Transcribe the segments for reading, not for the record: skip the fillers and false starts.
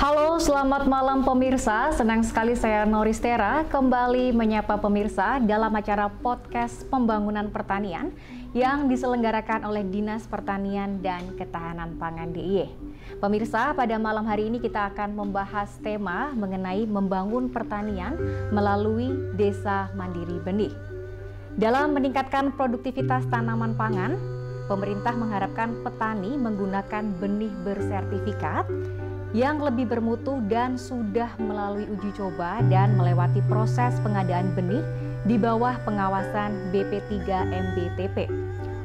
Halo, selamat malam pemirsa. Senang sekali saya Noristera kembali menyapa pemirsa dalam acara podcast Pembangunan Pertanian yang diselenggarakan oleh Dinas Pertanian dan Ketahanan Pangan DIY. Pemirsa, pada malam hari ini kita akan membahas tema mengenai membangun pertanian melalui Desa Mandiri Benih. Dalam meningkatkan produktivitas tanaman pangan, pemerintah mengharapkan petani menggunakan benih bersertifikat yang lebih bermutu dan sudah melalui uji coba dan melewati proses pengadaan benih di bawah pengawasan BP3MBTP.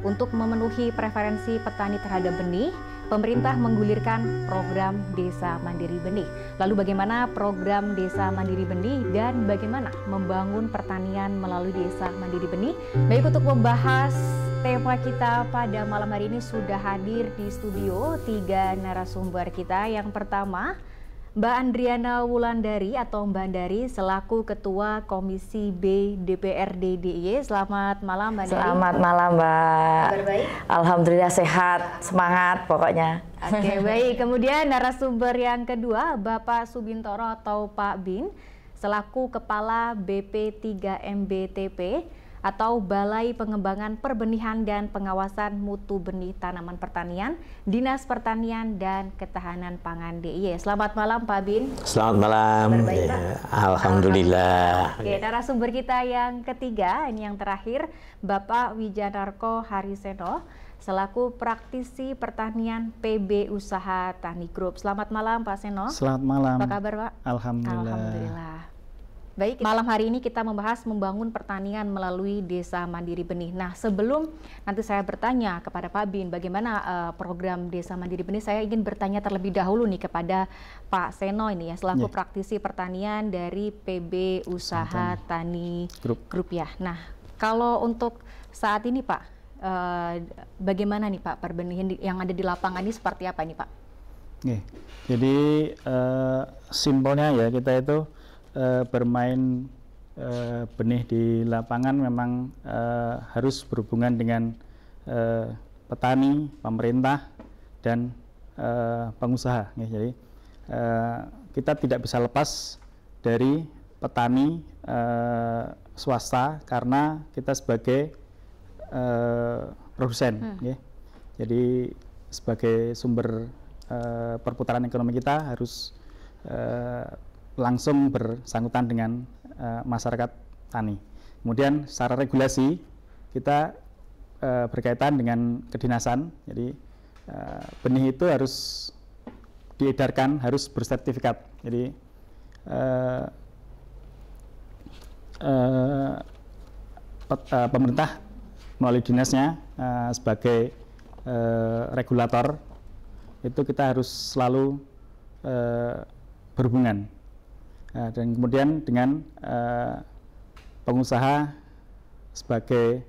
Untuk memenuhi preferensi petani terhadap benih, pemerintah menggulirkan program Desa Mandiri Benih. Lalu bagaimana program Desa Mandiri Benih dan bagaimana membangun pertanian melalui Desa Mandiri Benih? Baik, untuk membahas tema kita pada malam hari ini sudah hadir di studio 3 narasumber kita. Yang pertama, Mbak Andriana Wulandari atau Mbak Andari selaku Ketua Komisi B DPRD DIY. Selamat malam Mbak Andari. Selamat malam Mbak. Kabar baik? Alhamdulillah sehat, semangat pokoknya. Oke, baik. Kemudian narasumber yang kedua, Bapak Subintoro atau Pak Bin selaku Kepala BP3MBTP atau Balai Pengembangan Perbenihan dan Pengawasan Mutu Benih Tanaman Pertanian, Dinas Pertanian dan Ketahanan Pangan DIY. Selamat malam Pak Bin. Selamat malam. Baik, ya, Alhamdulillah. Oke, narasumber kita yang ketiga, ini yang terakhir, Bapak Wijanarko Hariseno selaku Praktisi Pertanian PB Usaha Tani Group. Selamat malam Pak Seno. Selamat malam. Apa kabar Pak? Alhamdulillah. Alhamdulillah. Baik, malam hari ini kita membahas membangun pertanian melalui Desa Mandiri Benih. Nah, sebelum nanti saya bertanya kepada Pak Bin bagaimana program Desa Mandiri Benih, saya ingin bertanya terlebih dahulu nih kepada Pak Seno ini ya, selaku praktisi pertanian dari PB Usaha Tani Group ya. Nah, kalau untuk saat ini Pak, bagaimana nih Pak perbenihan yang ada di lapangan ini seperti apa nih Pak? Jadi simpelnya ya, kita itu bermain benih di lapangan memang harus berhubungan dengan petani, pemerintah, dan pengusaha. Jadi kita tidak bisa lepas dari petani swasta karena kita sebagai produsen. Jadi sebagai sumber perputaran ekonomi kita harus langsung bersangkutan dengan masyarakat tani. Kemudian secara regulasi kita berkaitan dengan kedinasan. Jadi benih itu harus diedarkan, harus bersertifikat. Jadi pemerintah melalui dinasnya sebagai regulator itu kita harus selalu berhubungan. Dan kemudian dengan pengusaha sebagai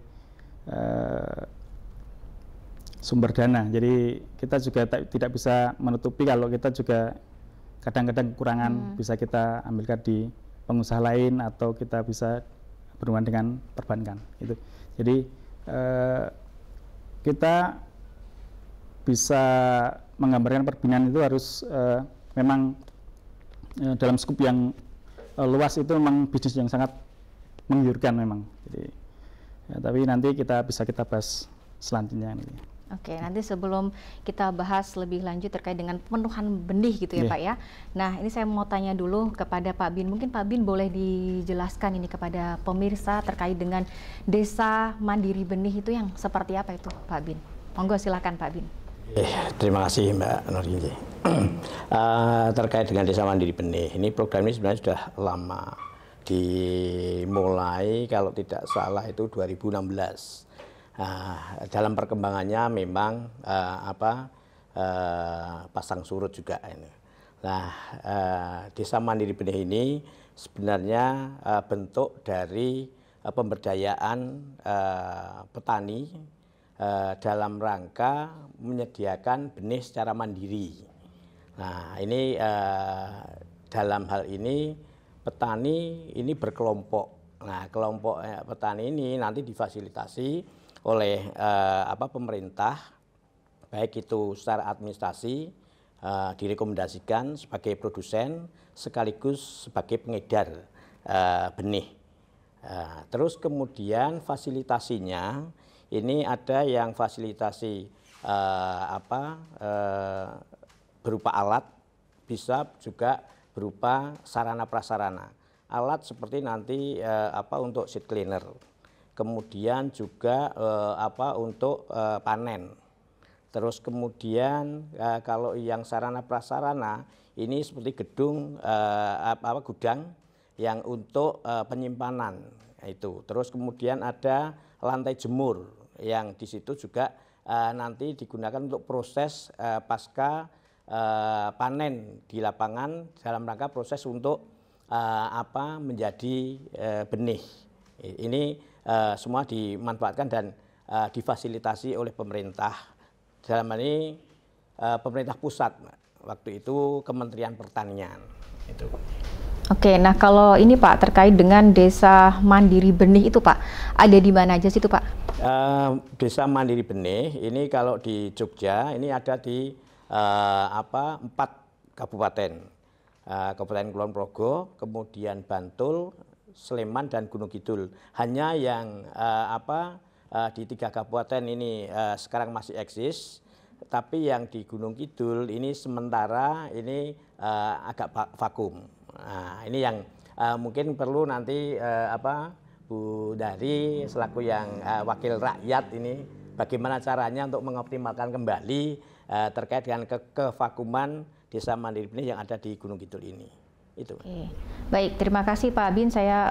sumber dana. Jadi kita juga tidak bisa menutupi kalau kita juga kadang-kadang kekurangan bisa kita ambilkan di pengusaha lain atau kita bisa berhubungan dengan perbankan. Gitu. Jadi kita bisa menggambarkan perbinaan itu harus memang dalam skup yang luas, itu memang bisnis yang sangat menggiurkan memang. Jadi, ya, tapi nanti kita bahas selanjutnya. Oke, nanti sebelum kita bahas lebih lanjut terkait dengan pemenuhan benih gitu ya Pak ya. Nah, ini saya mau tanya dulu kepada Pak Bin. Mungkin Pak Bin boleh dijelaskan ini kepada pemirsa terkait dengan Desa Mandiri Benih itu yang seperti apa itu Pak Bin? Monggo silakan Pak Bin. Terima kasih Mbak Norinje. Terkait dengan Desa Mandiri Benih, ini program ini sebenarnya sudah lama, dimulai kalau tidak salah itu 2016. Dalam perkembangannya memang pasang surut juga ini. Nah, Desa Mandiri Benih ini sebenarnya bentuk dari pemberdayaan petani dalam rangka menyediakan benih secara mandiri. Nah, ini dalam hal ini petani ini berkelompok. Nah, kelompok petani ini nanti difasilitasi oleh pemerintah, baik itu secara administrasi direkomendasikan sebagai produsen sekaligus sebagai pengedar benih. Terus kemudian fasilitasinya ini ada yang fasilitasi berupa alat, bisa juga berupa sarana prasarana. Alat seperti nanti untuk seed cleaner, kemudian juga untuk panen. Terus kemudian kalau yang sarana prasarana ini seperti gedung gudang yang untuk penyimpanan itu. Terus kemudian ada lantai jemur yang di situ juga nanti digunakan untuk proses pasca panen di lapangan dalam rangka proses untuk menjadi benih. Ini semua dimanfaatkan dan difasilitasi oleh pemerintah. Dalam hal ini pemerintah pusat, waktu itu Kementerian Pertanian. Itu. Oke, nah kalau ini Pak terkait dengan Desa Mandiri Benih itu Pak, ada di mana aja sih itu Pak? Desa Mandiri Benih ini kalau di Jogja ini ada di 4 kabupaten, Kabupaten Kulon Progo, kemudian Bantul, Sleman dan Gunung Kidul. Hanya yang di 3 kabupaten ini sekarang masih eksis, tapi yang di Gunung Kidul ini sementara ini agak vakum. Nah, ini yang mungkin perlu nanti Bu Dari selaku yang wakil rakyat ini bagaimana caranya untuk mengoptimalkan kembali terkait dengan kevakuman Desa Mandiri Benih yang ada di Gunung Kidul ini. Itu. Oke. Baik, terima kasih Pak Bin. Saya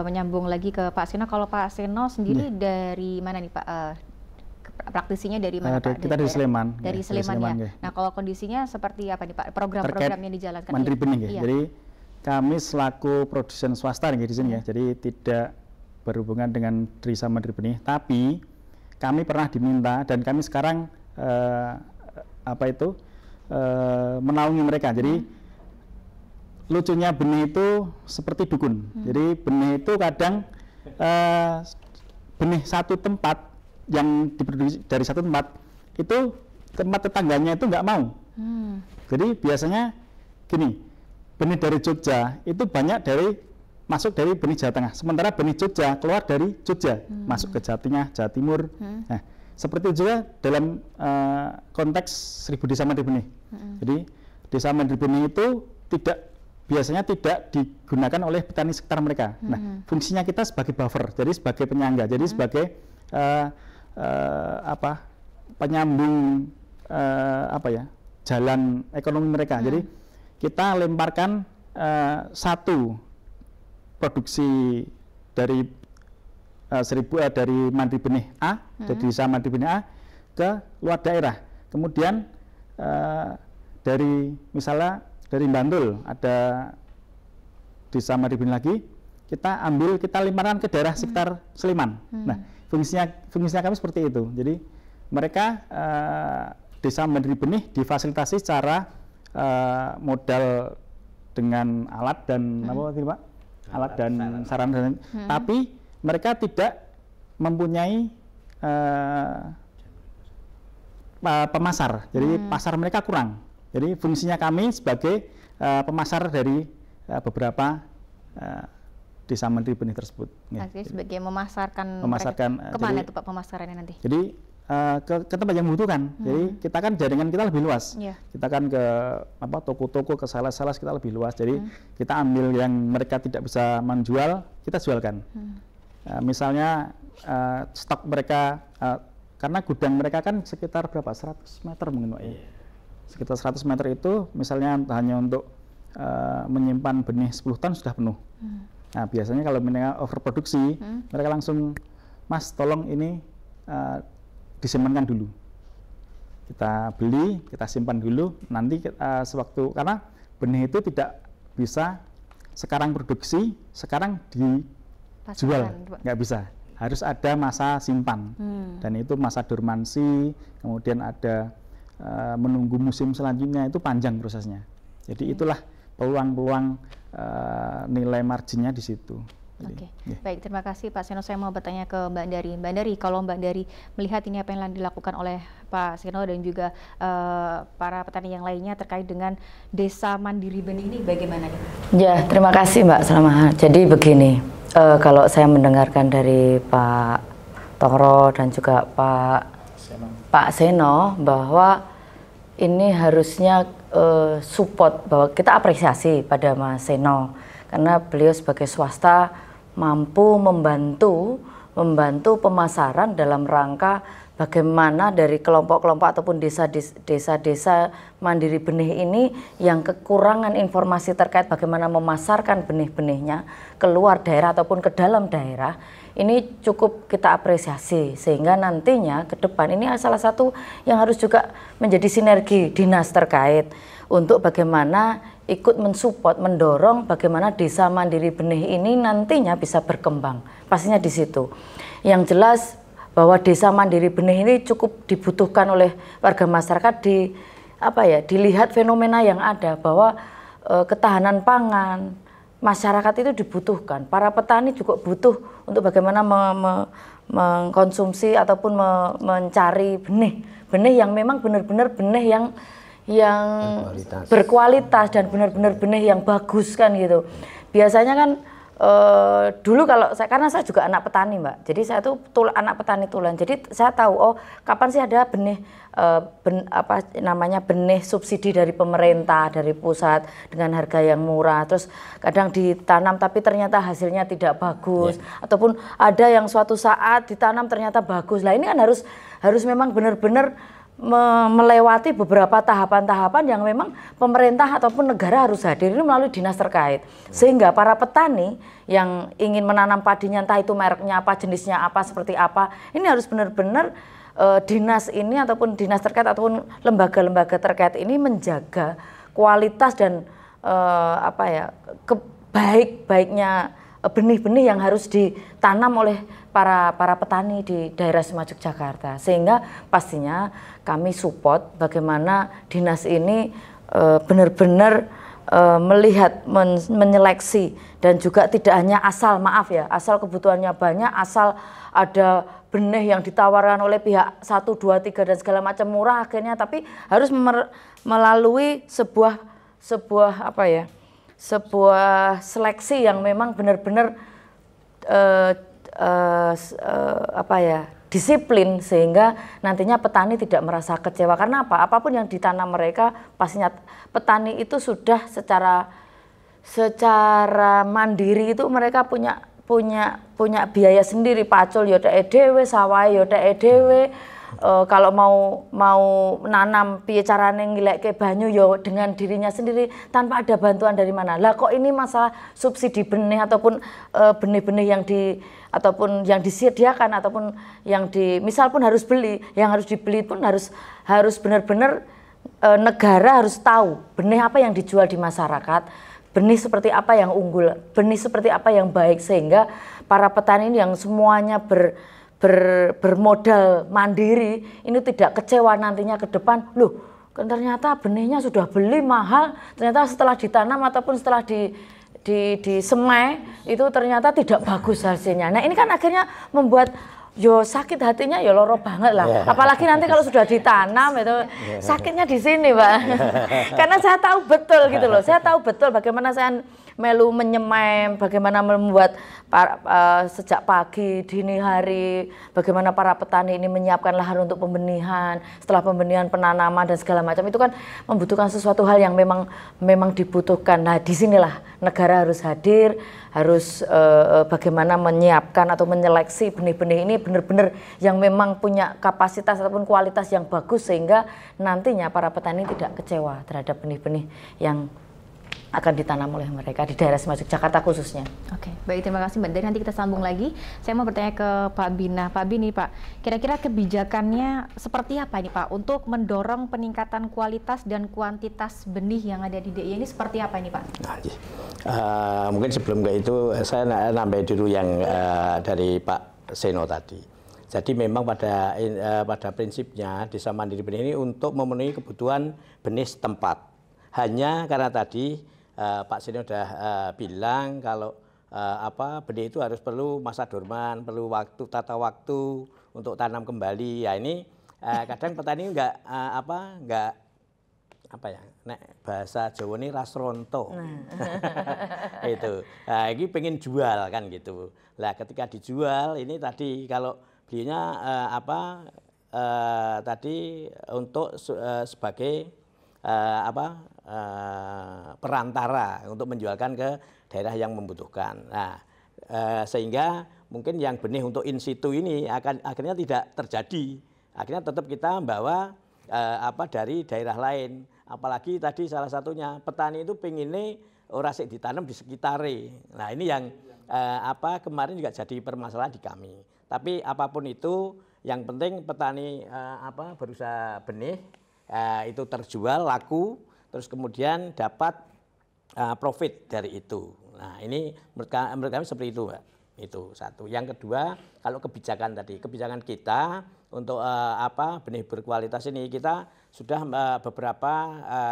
menyambung lagi ke Pak Seno. Kalau Pak Seno sendiri dari mana nih Pak? Praktisinya dari mana Pak? Kita dari Sleman. Dari Sleman ya. Nah, kalau kondisinya seperti apa nih Pak? Program-program yang dijalankan? Mandiri Benih ya. Jadi kami selaku produsen swasta nih di sini ya. Jadi tidak berhubungan dengan Desa Mandiri Benih. Tapi kami pernah diminta dan kami sekarang menaungi mereka. Jadi lucunya benih itu seperti dukun. Jadi benih itu kadang benih satu tempat yang diproduksi dari satu tempat itu tempat tetangganya itu nggak mau. Jadi biasanya gini, benih dari Jogja itu banyak masuk dari benih Jawa Tengah. Sementara benih Jogja keluar dari Jogja masuk ke Jawa Tengah, Jawa Timur. Nah, seperti itu juga dalam konteks 1000 Desa Mandiri Benih. Jadi Desa Mandiri Benih itu biasanya tidak digunakan oleh petani sekitar mereka. Nah, fungsinya kita sebagai buffer, jadi sebagai penyangga, jadi sebagai penyambung jalan ekonomi mereka. Jadi kita lemparkan satu produksi dari dari Mandiri Benih A, dari Desa Mandiri Benih A ke luar daerah. Kemudian dari misalnya dari Bantul ada Desa Mandiri Benih lagi, kita limparkan ke daerah sekitar Sleman. Nah, fungsinya kami seperti itu. Jadi mereka Desa Mandiri Benih difasilitasi secara modal dengan alat dan Pak? Alat dan sarana, tapi mereka tidak mempunyai pemasar. Jadi pasar mereka kurang. Jadi fungsinya kami sebagai pemasar dari beberapa Desa Mandiri Benih tersebut. Artinya sebagai memasarkan kemana itu Pak pemasarannya nanti? Jadi ke tempat yang membutuhkan. Jadi kita kan jaringan kita lebih luas. Kita kan ke toko-toko, ke sales-sales kita lebih luas. Jadi kita ambil yang mereka tidak bisa menjual, kita jualkan. Misalnya stok mereka, karena gudang mereka kan sekitar berapa? 100 meter mungkin Pak ya. Sekitar 100 meter itu misalnya hanya untuk menyimpan benih 10 ton sudah penuh. Nah, biasanya kalau mereka overproduksi, mereka langsung, Mas tolong ini disimpankan dulu. Kita beli, kita simpan dulu, nanti sewaktu, karena benih itu tidak bisa sekarang produksi, sekarang dijual, nggak bisa. Harus ada masa simpan, dan itu masa dormansi, kemudian ada menunggu musim selanjutnya, itu panjang prosesnya. Jadi itulah peluang-peluang nilai marginnya di situ. Oke, baik, terima kasih Pak Seno. Saya mau bertanya ke Mbak Dari. Mbak Dari, kalau Mbak Dari melihat ini apa yang dilakukan oleh Pak Seno dan juga para petani yang lainnya terkait dengan Desa Mandiri Benih ini bagaimana nih? Ya, terima kasih Mbak Selamat. Jadi begini, kalau saya mendengarkan dari Pak Toro dan juga Pak Seno bahwa ini harusnya support, bahwa kita apresiasi pada Mas Seno karena beliau sebagai swasta mampu membantu pemasaran dalam rangka bagaimana dari kelompok-kelompok ataupun desa-desa mandiri benih ini yang kekurangan informasi terkait bagaimana memasarkan benih-benihnya keluar daerah ataupun ke dalam daerah, ini cukup kita apresiasi sehingga nantinya ke depan ini salah satu yang harus juga menjadi sinergi dinas terkait untuk bagaimana ikut mensupport, mendorong bagaimana Desa Mandiri Benih ini nantinya bisa berkembang. Pastinya di situ. Yang jelas bahwa Desa Mandiri Benih ini cukup dibutuhkan oleh warga masyarakat dilihat fenomena yang ada bahwa ketahanan pangan masyarakat itu dibutuhkan. Para petani juga butuh untuk bagaimana mengkonsumsi ataupun mencari benih yang memang benar-benar benih yang berkualitas dan benar-benar benih yang bagus kan gitu. Biasanya kan dulu karena saya juga anak petani Mbak, jadi saya tuh anak petani tulen, jadi saya tahu kapan sih ada benih benih subsidi dari pemerintah, dari pusat dengan harga yang murah, terus kadang ditanam tapi ternyata hasilnya tidak bagus, ataupun ada yang suatu saat ditanam ternyata bagus. Lah ini kan harus memang benar-benar melewati beberapa tahapan-tahapan yang memang pemerintah ataupun negara harus hadir ini melalui dinas terkait, sehingga para petani yang ingin menanam padinya entah itu mereknya apa, jenisnya apa, seperti apa, ini harus benar-benar dinas ini ataupun dinas terkait ataupun lembaga-lembaga terkait ini menjaga kualitas dan baiknya benih-benih yang harus ditanam oleh para petani di daerah Semarang Jakarta, sehingga pastinya kami support bagaimana dinas ini benar-benar melihat, menyeleksi dan juga tidak hanya asal kebutuhannya banyak, asal ada benih yang ditawarkan oleh pihak 1, 2, 3 dan segala macam murah akhirnya, tapi harus melalui sebuah seleksi yang memang benar-benar disiplin, sehingga nantinya petani tidak merasa kecewa. Karena apa? Apapun yang ditanam mereka pastinya petani itu sudah secara mandiri itu mereka punya biaya sendiri, pacul ya dhek dhewe, sawah ya dhek dhewe. Kalau mau nanam piye carane ngilekke banyu ya dengan dirinya sendiri tanpa ada bantuan dari mana. Lah kok ini masalah subsidi benih ataupun benih-benih ataupun yang disediakan ataupun misal pun harus beli, yang harus dibeli pun harus benar-benar negara harus tahu benih apa yang dijual di masyarakat, benih seperti apa yang unggul, benih seperti apa yang baik, sehingga para petani ini yang semuanya bermodal mandiri ini tidak kecewa nantinya ke depan. Loh, ternyata benihnya sudah beli mahal, ternyata setelah ditanam ataupun setelah disemai itu ternyata tidak bagus hasilnya. Nah ini kan akhirnya membuat sakit hatinya loro banget lah. Apalagi nanti kalau sudah ditanam itu sakitnya di sini Pak. Karena saya tahu betul gitu loh. Saya tahu betul bagaimana saya melu menyemai, bagaimana membuat sejak pagi, dini hari, bagaimana para petani ini menyiapkan lahan untuk pembenihan, setelah pembenihan penanaman dan segala macam, itu kan membutuhkan sesuatu hal yang memang dibutuhkan. Nah disinilah negara harus hadir, harus bagaimana menyiapkan atau menyeleksi benih-benih ini benar-benar yang memang punya kapasitas ataupun kualitas yang bagus, sehingga nantinya para petani tidak kecewa terhadap benih-benih yang akan ditanam oleh mereka di daerah Semarang Jakarta khususnya. Oke, baik, terima kasih Mbak. Dari nanti kita sambung lagi. Saya mau bertanya ke Pak Bin. Nah, Pak Bin nih Pak, kira-kira kebijakannya seperti apa nih Pak untuk mendorong peningkatan kualitas dan kuantitas benih yang ada di DIY ini seperti apa nih Pak? Mungkin sebelum ke itu saya nambah dulu yang dari Pak Seno tadi. Jadi memang pada prinsipnya Desa Mandiri Benih ini untuk memenuhi kebutuhan benih setempat. Hanya karena tadi Pak Seno sudah bilang kalau benih itu harus perlu masa dorman, perlu tata waktu untuk tanam kembali. Ya ini kadang petani enggak apa ya, nek bahasa Jawa ini rasronto. Itu. Nah, ini pengen jual kan gitu. Lah ketika dijual ini tadi kalau belinya tadi untuk sebagai perantara untuk menjualkan ke daerah yang membutuhkan. Nah, sehingga mungkin yang benih untuk in situ ini akhirnya tidak terjadi. Akhirnya tetap kita membawa dari daerah lain. Apalagi tadi salah satunya petani itu pengennya ora sik ditanam di sekitare. Nah, ini yang kemarin juga jadi permasalahan di kami. Tapi apapun itu yang penting petani berusaha benih itu terjual laku, terus kemudian dapat profit dari itu. Nah, ini menurut kami seperti itu, Mbak. Itu satu. Yang kedua, kalau kebijakan tadi, kebijakan kita untuk benih berkualitas ini kita sudah beberapa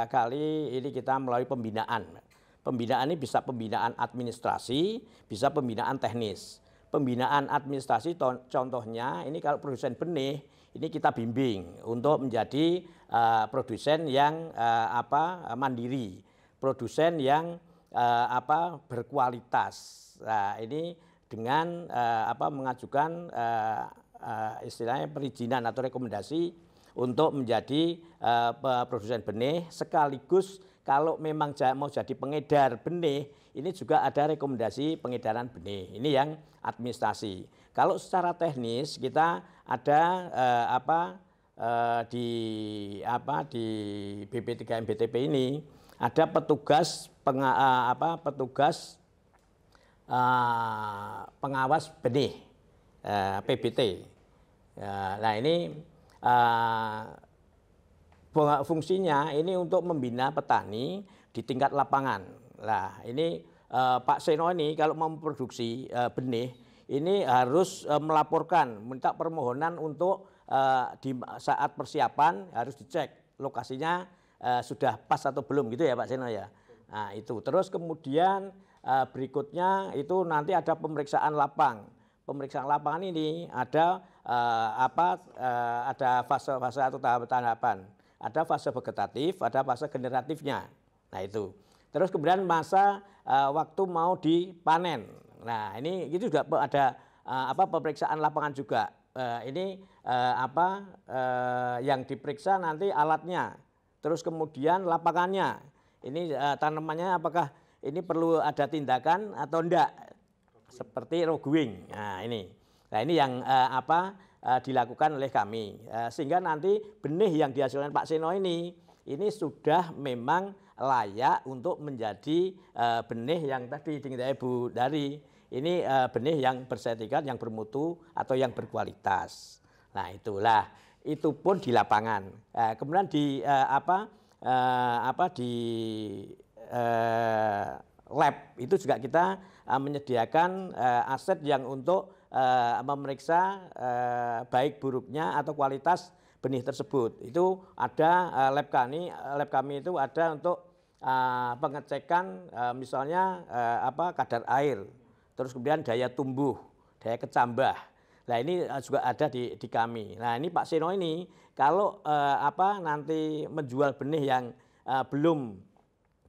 kali ini kita melalui pembinaan. Pembinaan ini bisa pembinaan administrasi, bisa pembinaan teknis. Pembinaan administrasi contohnya ini kalau produsen benih ini kita bimbing untuk menjadi produsen yang mandiri, produsen yang berkualitas. Nah, ini dengan mengajukan istilahnya perizinan atau rekomendasi untuk menjadi produsen benih, sekaligus kalau memang mau jadi pengedar benih ini juga ada rekomendasi pengedaran benih. Ini yang administrasi. Kalau secara teknis kita ada di BP3M BTP ini ada petugas pengawas benih PBT. Nah, ini fungsinya ini untuk membina petani di tingkat lapangan. Nah, ini Pak Seno ini kalau mau memproduksi benih ini harus melaporkan, minta permohonan untuk di saat persiapan harus dicek lokasinya sudah pas atau belum gitu ya Pak Seno ya. Nah, itu. Terus kemudian berikutnya itu nanti ada pemeriksaan lapang. Pemeriksaan lapangan ini ada ada fase-fase atau tahapan. Ada fase vegetatif, ada fase generatifnya. Nah, itu. Terus kemudian masa waktu mau dipanen. Nah, ini itu juga ada pemeriksaan lapangan juga. Ini yang diperiksa nanti alatnya. Terus kemudian lapangannya. Ini tanamannya apakah ini perlu ada tindakan atau enggak? Seperti rogwing. Nah, ini yang dilakukan oleh kami. Sehingga nanti benih yang dihasilkan Pak Seno ini sudah memang layak untuk menjadi benih yang tadi diminta Ibu Dari. Ini benih yang bersertifikat, yang bermutu atau yang berkualitas. Nah, itulah. Itu pun di lapangan. Kemudian di lab itu juga kita menyediakan aset yang untuk memeriksa baik buruknya atau kualitas benih tersebut. Itu ada lab kami itu ada untuk pengecekan misalnya kadar air, terus kemudian daya tumbuh, daya kecambah. Nah, ini juga ada di kami. Nah, ini Pak Seno ini kalau nanti menjual benih yang belum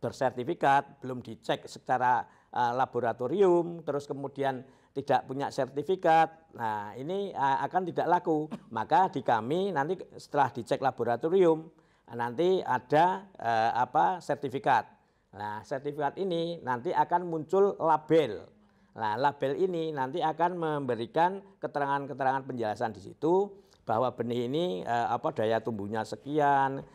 bersertifikat, belum dicek secara laboratorium, terus kemudian tidak punya sertifikat, nah ini akan tidak laku. Maka di kami nanti setelah dicek laboratorium, nanti ada sertifikat. Nah, sertifikat ini nanti akan muncul label. Nah, label ini nanti akan memberikan keterangan-keterangan penjelasan di situ bahwa benih ini daya tumbuhnya sekian,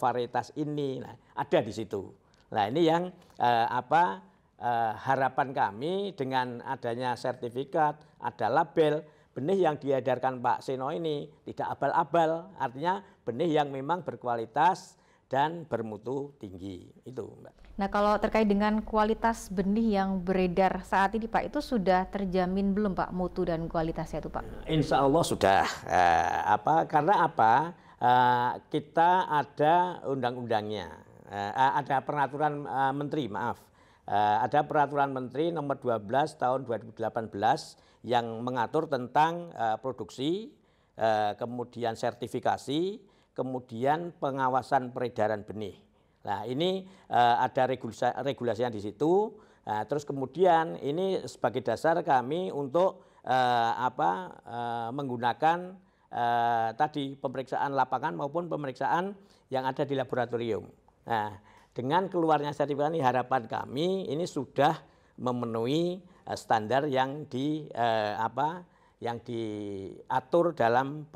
varietas ini, nah, ada di situ. Nah, ini yang harapan kami dengan adanya sertifikat, ada label, benih yang diedarkan Pak Seno ini tidak abal-abal, artinya benih yang memang berkualitas dan bermutu tinggi. Itu, Mbak. Nah, kalau terkait dengan kualitas benih yang beredar saat ini, Pak, itu sudah terjamin belum, Pak, mutu dan kualitasnya itu, Pak? Insya Allah sudah. Karena apa? Kita ada undang-undangnya, ada peraturan menteri, maaf. Ada peraturan menteri nomor 12 tahun 2018 yang mengatur tentang produksi, kemudian sertifikasi, kemudian pengawasan peredaran benih. Nah, ini ada regulasinya di situ. Nah, terus kemudian ini sebagai dasar kami untuk menggunakan tadi pemeriksaan lapangan maupun pemeriksaan yang ada di laboratorium. Nah, dengan keluarnya sertifikat ini harapan kami ini sudah memenuhi standar yang yang diatur dalam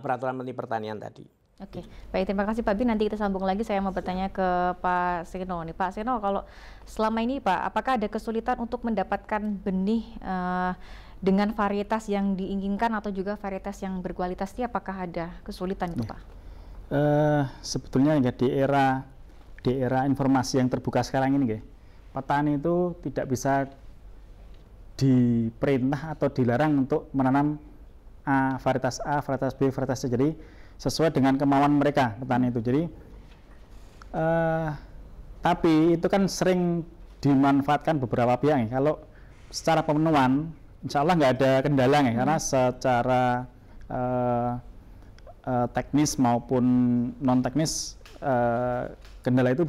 peraturan Menteri Pertanian tadi. Oke, baik, terima kasih Pak Bin. Nanti kita sambung lagi. Saya mau bertanya ke Pak Seno nih. Pak Seno, kalau selama ini Pak, apakah ada kesulitan untuk mendapatkan benih dengan varietas yang diinginkan atau juga varietas yang berkualitas? Apakah ada kesulitan itu Pak? Sebetulnya ya di era informasi yang terbuka sekarang ini, petani itu tidak bisa diperintah atau dilarang untuk menanam varietas A, varietas B, varietas C. Jadi sesuai dengan kemauan mereka petani itu. Jadi tapi itu kan sering dimanfaatkan beberapa pihak. Kalau secara pemenuhan, insya Allah nggak ada kendala karena secara teknis maupun non teknis kendala itu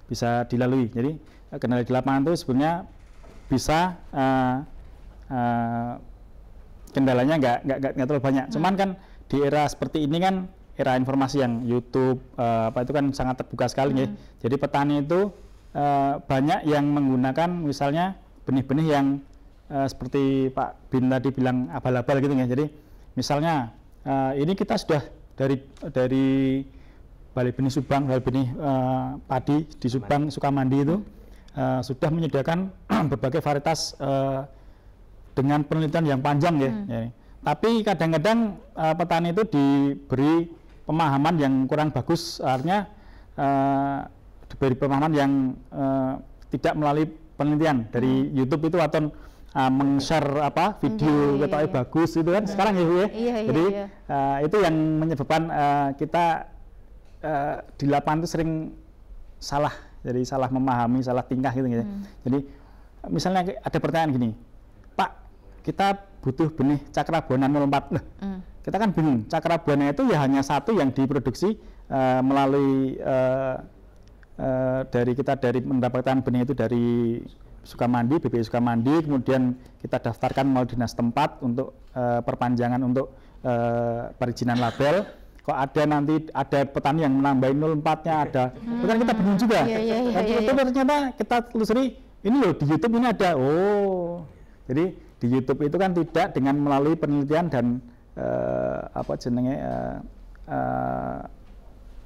bisa dilalui. Jadi kendala di lapangan itu sebenarnya bisa kendalanya nggak terlalu banyak. Cuman kan di era seperti ini kan era informasi yang YouTube itu kan sangat terbuka sekali. Jadi petani itu banyak yang menggunakan misalnya benih-benih yang seperti Pak Bin tadi bilang abal-abal gitu ya. Jadi misalnya ini kita sudah dari Balai Benih Subang, Balai Benih Padi di Subang, Sukamandi itu sudah menyediakan berbagai varietas dengan penelitian yang panjang ya. Tapi kadang-kadang petani itu diberi pemahaman yang kurang bagus, artinya diberi pemahaman yang tidak melalui penelitian dari YouTube itu atau meng-share video bagus itu kan sekarang ya. Jadi itu yang menyebabkan kita di lapangan itu sering salah, jadi salah memahami, salah tingkah gitu ya. Jadi misalnya ada pertanyaan gini, Pak, kita butuh benih Cakrabuana 04. Kita kan bingung, Cakrabuana itu ya hanya satu yang diproduksi melalui dari mendapatkan benih itu dari Sukamandi, BPI Sukamandi, kemudian kita daftarkan melalui dinas tempat untuk perpanjangan untuk perizinan label. Kok ada petani yang menambahin 04-nya ada, itu kan kita bingung juga. Itu ternyata kita telusuri, ini loh di YouTube ini ada. Jadi di YouTube itu kan tidak dengan melalui penelitian dan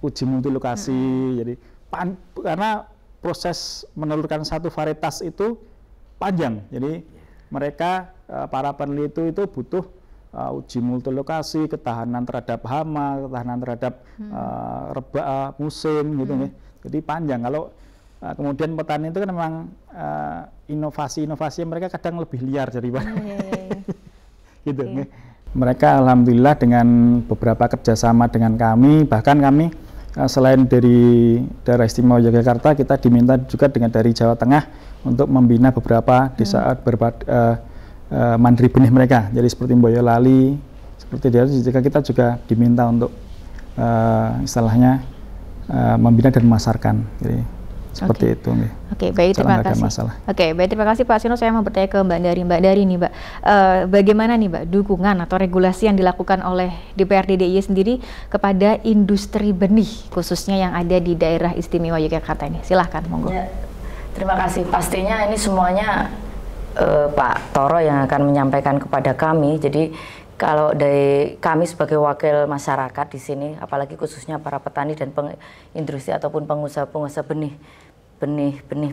uji multilokasi. Jadi karena proses menelurkan satu varietas itu panjang. Jadi mereka para peneliti itu butuh uji multilokasi, ketahanan terhadap hama, ketahanan terhadap musim gitu ya. Jadi panjang. Kalau kemudian petani itu kan memang inovasi mereka kadang lebih liar daripada gitu. Mereka alhamdulillah dengan beberapa kerjasama dengan kami, bahkan kami selain dari daerah istimewa Yogyakarta, kita diminta juga dari Jawa Tengah untuk membina beberapa desa mandiri benih mereka. Jadi seperti Boyolali, seperti dia juga kita juga diminta untuk istilahnya membina dan memasarkan. Jadi seperti itu. Oke, baik, terima kasih. Oke, baik, terima kasih Pak Seno. Saya mau bertanya ke Mbak Dari nih, Mbak. Bagaimana nih, Mbak, dukungan atau regulasi yang dilakukan oleh DPRD DIY sendiri kepada industri benih, khususnya yang ada di daerah istimewa Yogyakarta ini? Silahkan, monggo. Ya, terima kasih. Pastinya ini semuanya Pak Toro yang akan menyampaikan kepada kami. Jadi kalau dari kami sebagai wakil masyarakat di sini, apalagi khususnya para petani dan industri ataupun pengusaha-pengusaha benih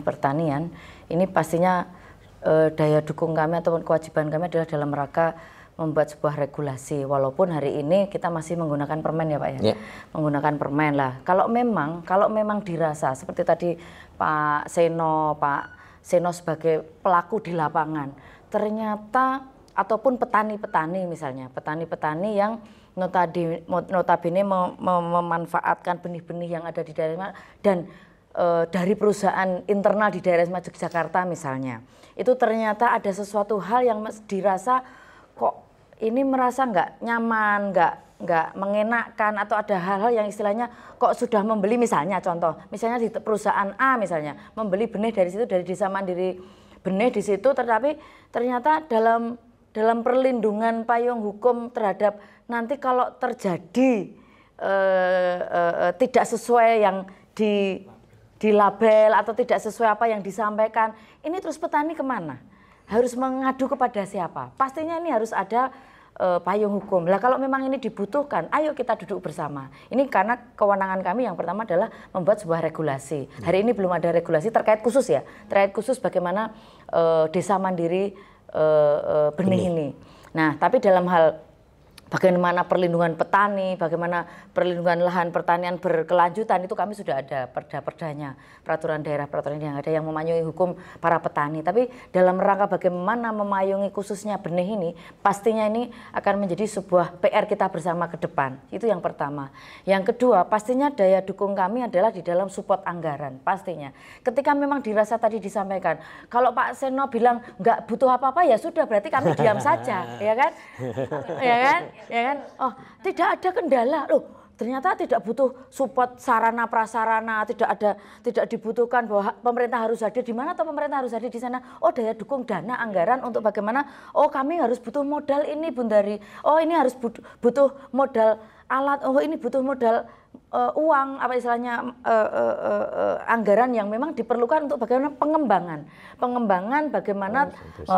pertanian, ini pastinya daya dukung kami ataupun kewajiban kami adalah dalam rangka membuat sebuah regulasi. Walaupun hari ini kita masih menggunakan permen ya Pak ya, menggunakan permen lah. Kalau memang dirasa seperti tadi Pak Seno sebagai pelaku di lapangan, ternyata ataupun petani-petani misalnya, petani-petani yang notabene memanfaatkan benih-benih yang ada di daerah dan dari perusahaan internal di daerah Yogyakarta misalnya, itu ternyata ada sesuatu hal yang dirasa kok ini merasa nggak nyaman, nggak mengenakan, atau ada hal-hal yang istilahnya kok sudah membeli, misalnya contoh, misalnya di perusahaan A misalnya membeli benih dari situ, dari Desa Mandiri Benih di situ, tetapi ternyata dalam perlindungan payung hukum terhadap nanti kalau terjadi tidak sesuai yang di label atau tidak sesuai apa yang disampaikan, ini terus petani kemana? Harus mengadu kepada siapa? Pastinya ini harus ada payung hukum. Lah kalau memang ini dibutuhkan, ayo kita duduk bersama. Ini karena kewenangan kami yang pertama adalah membuat sebuah regulasi. Hari ini belum ada regulasi terkait khusus bagaimana Desa Mandiri Benih ini. Nah, tapi dalam hal bagaimana perlindungan petani, bagaimana perlindungan lahan pertanian berkelanjutan, itu kami sudah ada perda-perdanya, peraturan daerah, peraturan yang ada yang memayungi hukum para petani. Tapi dalam rangka bagaimana memayungi khususnya benih ini, pastinya ini akan menjadi sebuah PR kita bersama ke depan. Itu yang pertama. Yang kedua, pastinya daya dukung kami adalah di dalam support anggaran, pastinya. Ketika memang dirasa tadi disampaikan, kalau Pak Seno bilang nggak butuh apa-apa, ya sudah, berarti kami diam saja, ya kan? Ya kan? Ya kan? Oh, tidak ada kendala. Loh, ternyata tidak butuh support sarana prasarana, tidak dibutuhkan bahwa pemerintah harus hadir di mana, atau pemerintah harus hadir di sana. Oh, daya dukung dana anggaran untuk bagaimana, oh kami harus butuh modal ini Bundari. Oh, ini harus butuh modal alat. Oh, ini butuh modal uang, apa istilahnya, anggaran yang memang diperlukan untuk bagaimana pengembangan bagaimana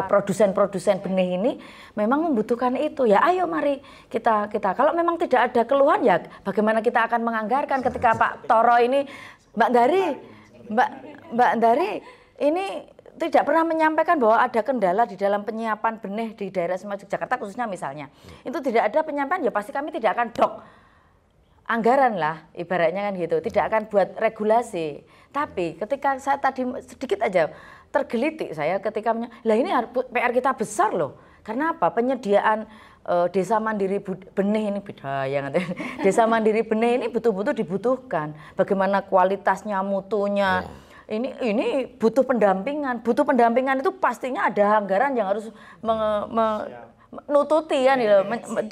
produsen-produsen benih ini memang membutuhkan itu. Ya ayo mari kita kalau memang tidak ada keluhan, ya bagaimana kita akan menganggarkan. Ketika Pak Toro ini, Mbak Ndari ini tidak pernah menyampaikan bahwa ada kendala di dalam penyiapan benih di daerah Semarang Yogyakarta khususnya misalnya, itu tidak ada penyampaian, ya pasti kami tidak akan dok anggaran lah, ibaratnya kan gitu, tidak akan buat regulasi. Tapi ketika saya tadi sedikit aja tergelitik saya ketika lah ini PR kita besar loh. Karena apa? Penyediaan Desa Mandiri Benih ini beda ya, Desa Mandiri Benih ini betul-betul dibutuhkan. Bagaimana kualitasnya, mutunya. Ini butuh pendampingan. Butuh pendampingan itu pastinya ada anggaran yang harus nututi kan,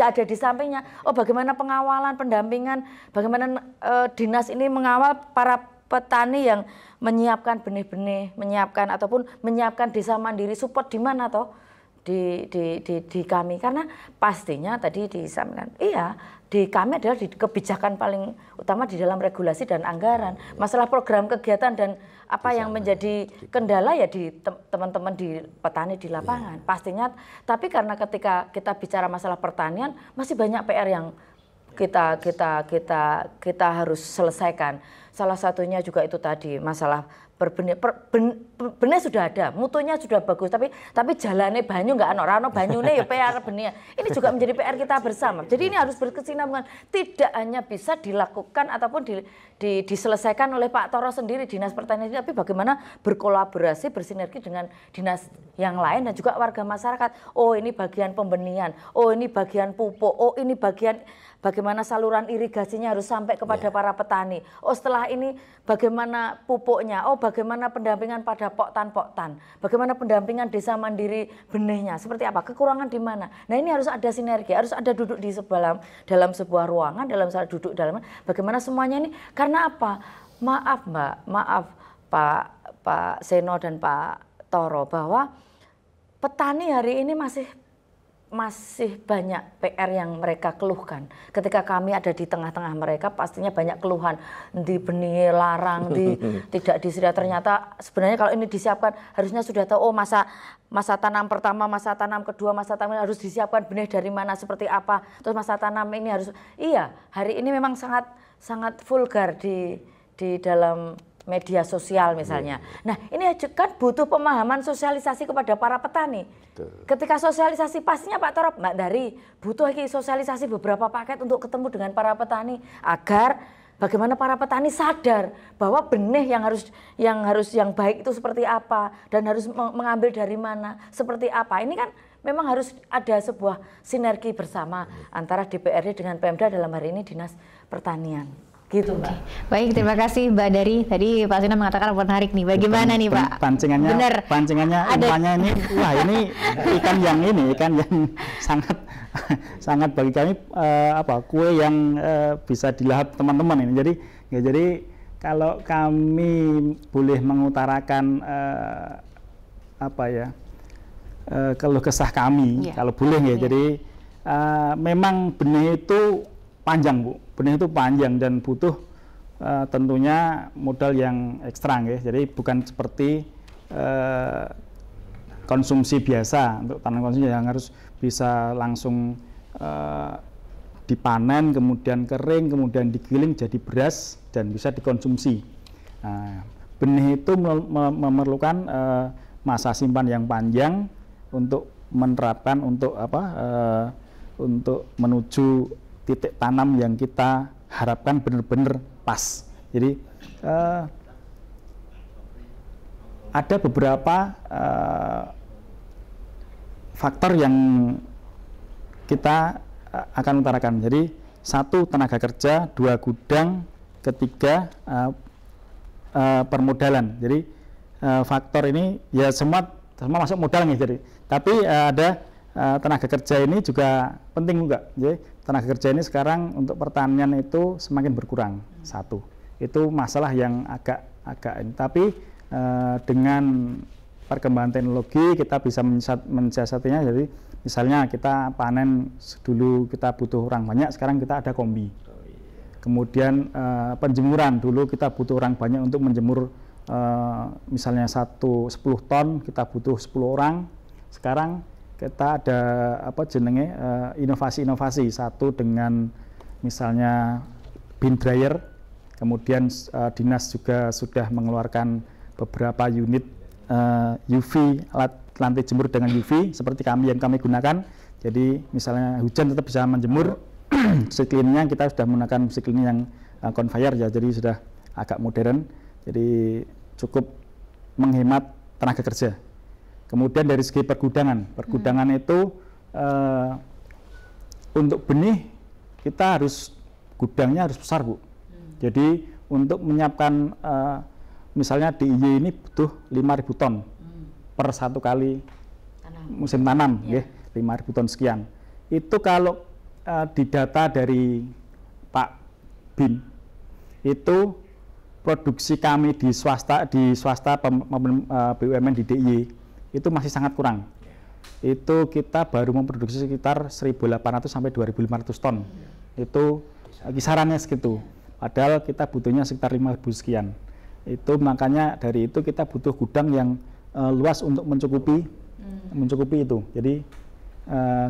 ada di sampingnya. Oh, bagaimana pengawalan, pendampingan, bagaimana dinas ini mengawal para petani yang menyiapkan benih-benih, menyiapkan ataupun menyiapkan Desa Mandiri, support di mana toh? Di kami, karena pastinya tadi disampaikan, iya, di kami adalah di kebijakan paling utama di dalam regulasi dan anggaran. Masalah program kegiatan dan apa yang menjadi kendala ya di teman-teman di petani di lapangan, pastinya. Tapi karena ketika kita bicara masalah pertanian, masih banyak PR yang kita harus selesaikan. Salah satunya juga itu tadi masalah benih sudah ada, mutunya sudah bagus, tapi jalannya banyu nggak ano banyune ya PR benih. Ini juga menjadi PR kita bersama. Jadi ini harus berkesinambungan, tidak hanya bisa dilakukan ataupun diselesaikan oleh Pak Toro sendiri Dinas Pertanian, tapi bagaimana berkolaborasi, bersinergi dengan dinas yang lain dan juga warga masyarakat. Oh, ini bagian pembenihan, oh ini bagian pupuk, oh ini bagian bagaimana saluran irigasinya harus sampai kepada para petani. Oh, setelah ini bagaimana pupuknya, oh bagaimana pendampingan pada poktan, bagaimana pendampingan Desa Mandiri Benihnya, seperti apa, kekurangan di mana. Nah, ini harus ada sinergi, harus ada duduk di dalam sebuah ruangan, duduk dalam bagaimana semuanya ini. Karena apa? Maaf Mbak, maaf Pak Seno dan Pak Toro, bahwa petani hari ini masih banyak PR yang mereka keluhkan. Ketika kami ada di tengah-tengah mereka, pastinya banyak keluhan. Di benih larang, tidak disediakan. Ternyata sebenarnya kalau ini disiapkan, harusnya sudah tahu, oh masa tanam pertama, masa tanam kedua, masa tanam harus disiapkan benih dari mana, seperti apa. Terus masa tanam ini harus, iya, hari ini memang sangat vulgar di dalam media sosial misalnya. Nah, ini kan butuh pemahaman sosialisasi kepada para petani. Ketika sosialisasi, pastinya Pak Toro, Mbak Ndari, butuh sosialisasi beberapa paket untuk ketemu dengan para petani agar bagaimana para petani sadar bahwa benih yang baik itu seperti apa dan harus mengambil dari mana, seperti apa. Ini kan memang harus ada sebuah sinergi bersama antara DPRD dengan Pemda, dalam hari ini Dinas Pertanian. Gitu, Mbak. Baik, terima kasih Mbak Dari. Tadi Pak Seno mengatakan menarik nih. Bagaimana nih Pak? Pancingannya umpannya ini, wah ini ikan yang sangat sangat bagi kami kue yang bisa dilahap teman-teman ini. Jadi kalau kami boleh mengutarakan keluh kesah kami, kalau boleh ya. Jadi memang benih itu panjang, Bu. Benih itu panjang dan butuh tentunya modal yang ekstra ya. Jadi bukan seperti konsumsi biasa. Untuk tanaman konsumsi yang harus bisa langsung dipanen, kemudian kering, kemudian digiling jadi beras dan bisa dikonsumsi. Nah, benih itu memerlukan masa simpan yang panjang untuk menerapkan untuk menuju titik tanam yang kita harapkan benar-benar pas. Jadi ada beberapa faktor yang kita akan utarakan. Jadi 1 tenaga kerja, 2 gudang, ketiga permodalan. Jadi faktor ini ya semua masuk modal nih. Jadi tapi ada tenaga kerja ini juga penting juga. Jadi tenaga kerja ini sekarang untuk pertanian itu semakin berkurang. 1 itu masalah yang agak ini. Tapi dengan perkembangan teknologi kita bisa mensiasatinya. Jadi misalnya kita panen dulu kita butuh orang banyak, sekarang kita ada kombi. Kemudian penjemuran, dulu kita butuh orang banyak untuk menjemur misalnya 10 ton kita butuh 10 orang. Sekarang kita ada inovasi-inovasi. 1 dengan misalnya bin dryer, kemudian dinas juga sudah mengeluarkan beberapa unit UV, alat lantai jemur dengan UV seperti yang kami gunakan. Jadi misalnya hujan tetap bisa menjemur. Siklinnya kita sudah menggunakan siklin yang conveyor ya, jadi sudah agak modern, jadi cukup menghemat tenaga kerja. Kemudian dari segi pergudangan itu untuk benih kita gudangnya harus besar, Bu. Jadi untuk menyiapkan misalnya DIY ini butuh 5.000 ton per 1 kali musim tanam, ya. 5.000 ton sekian. Itu kalau di data dari Pak Bin itu produksi kami di swasta BUMN di DIY itu masih sangat kurang. Itu kita baru memproduksi sekitar 1.800 sampai 2.500 ton. Itu kisarannya segitu. Padahal kita butuhnya sekitar 5.000 sekian. Itu makanya dari itu kita butuh gudang yang luas untuk mencukupi itu. Jadi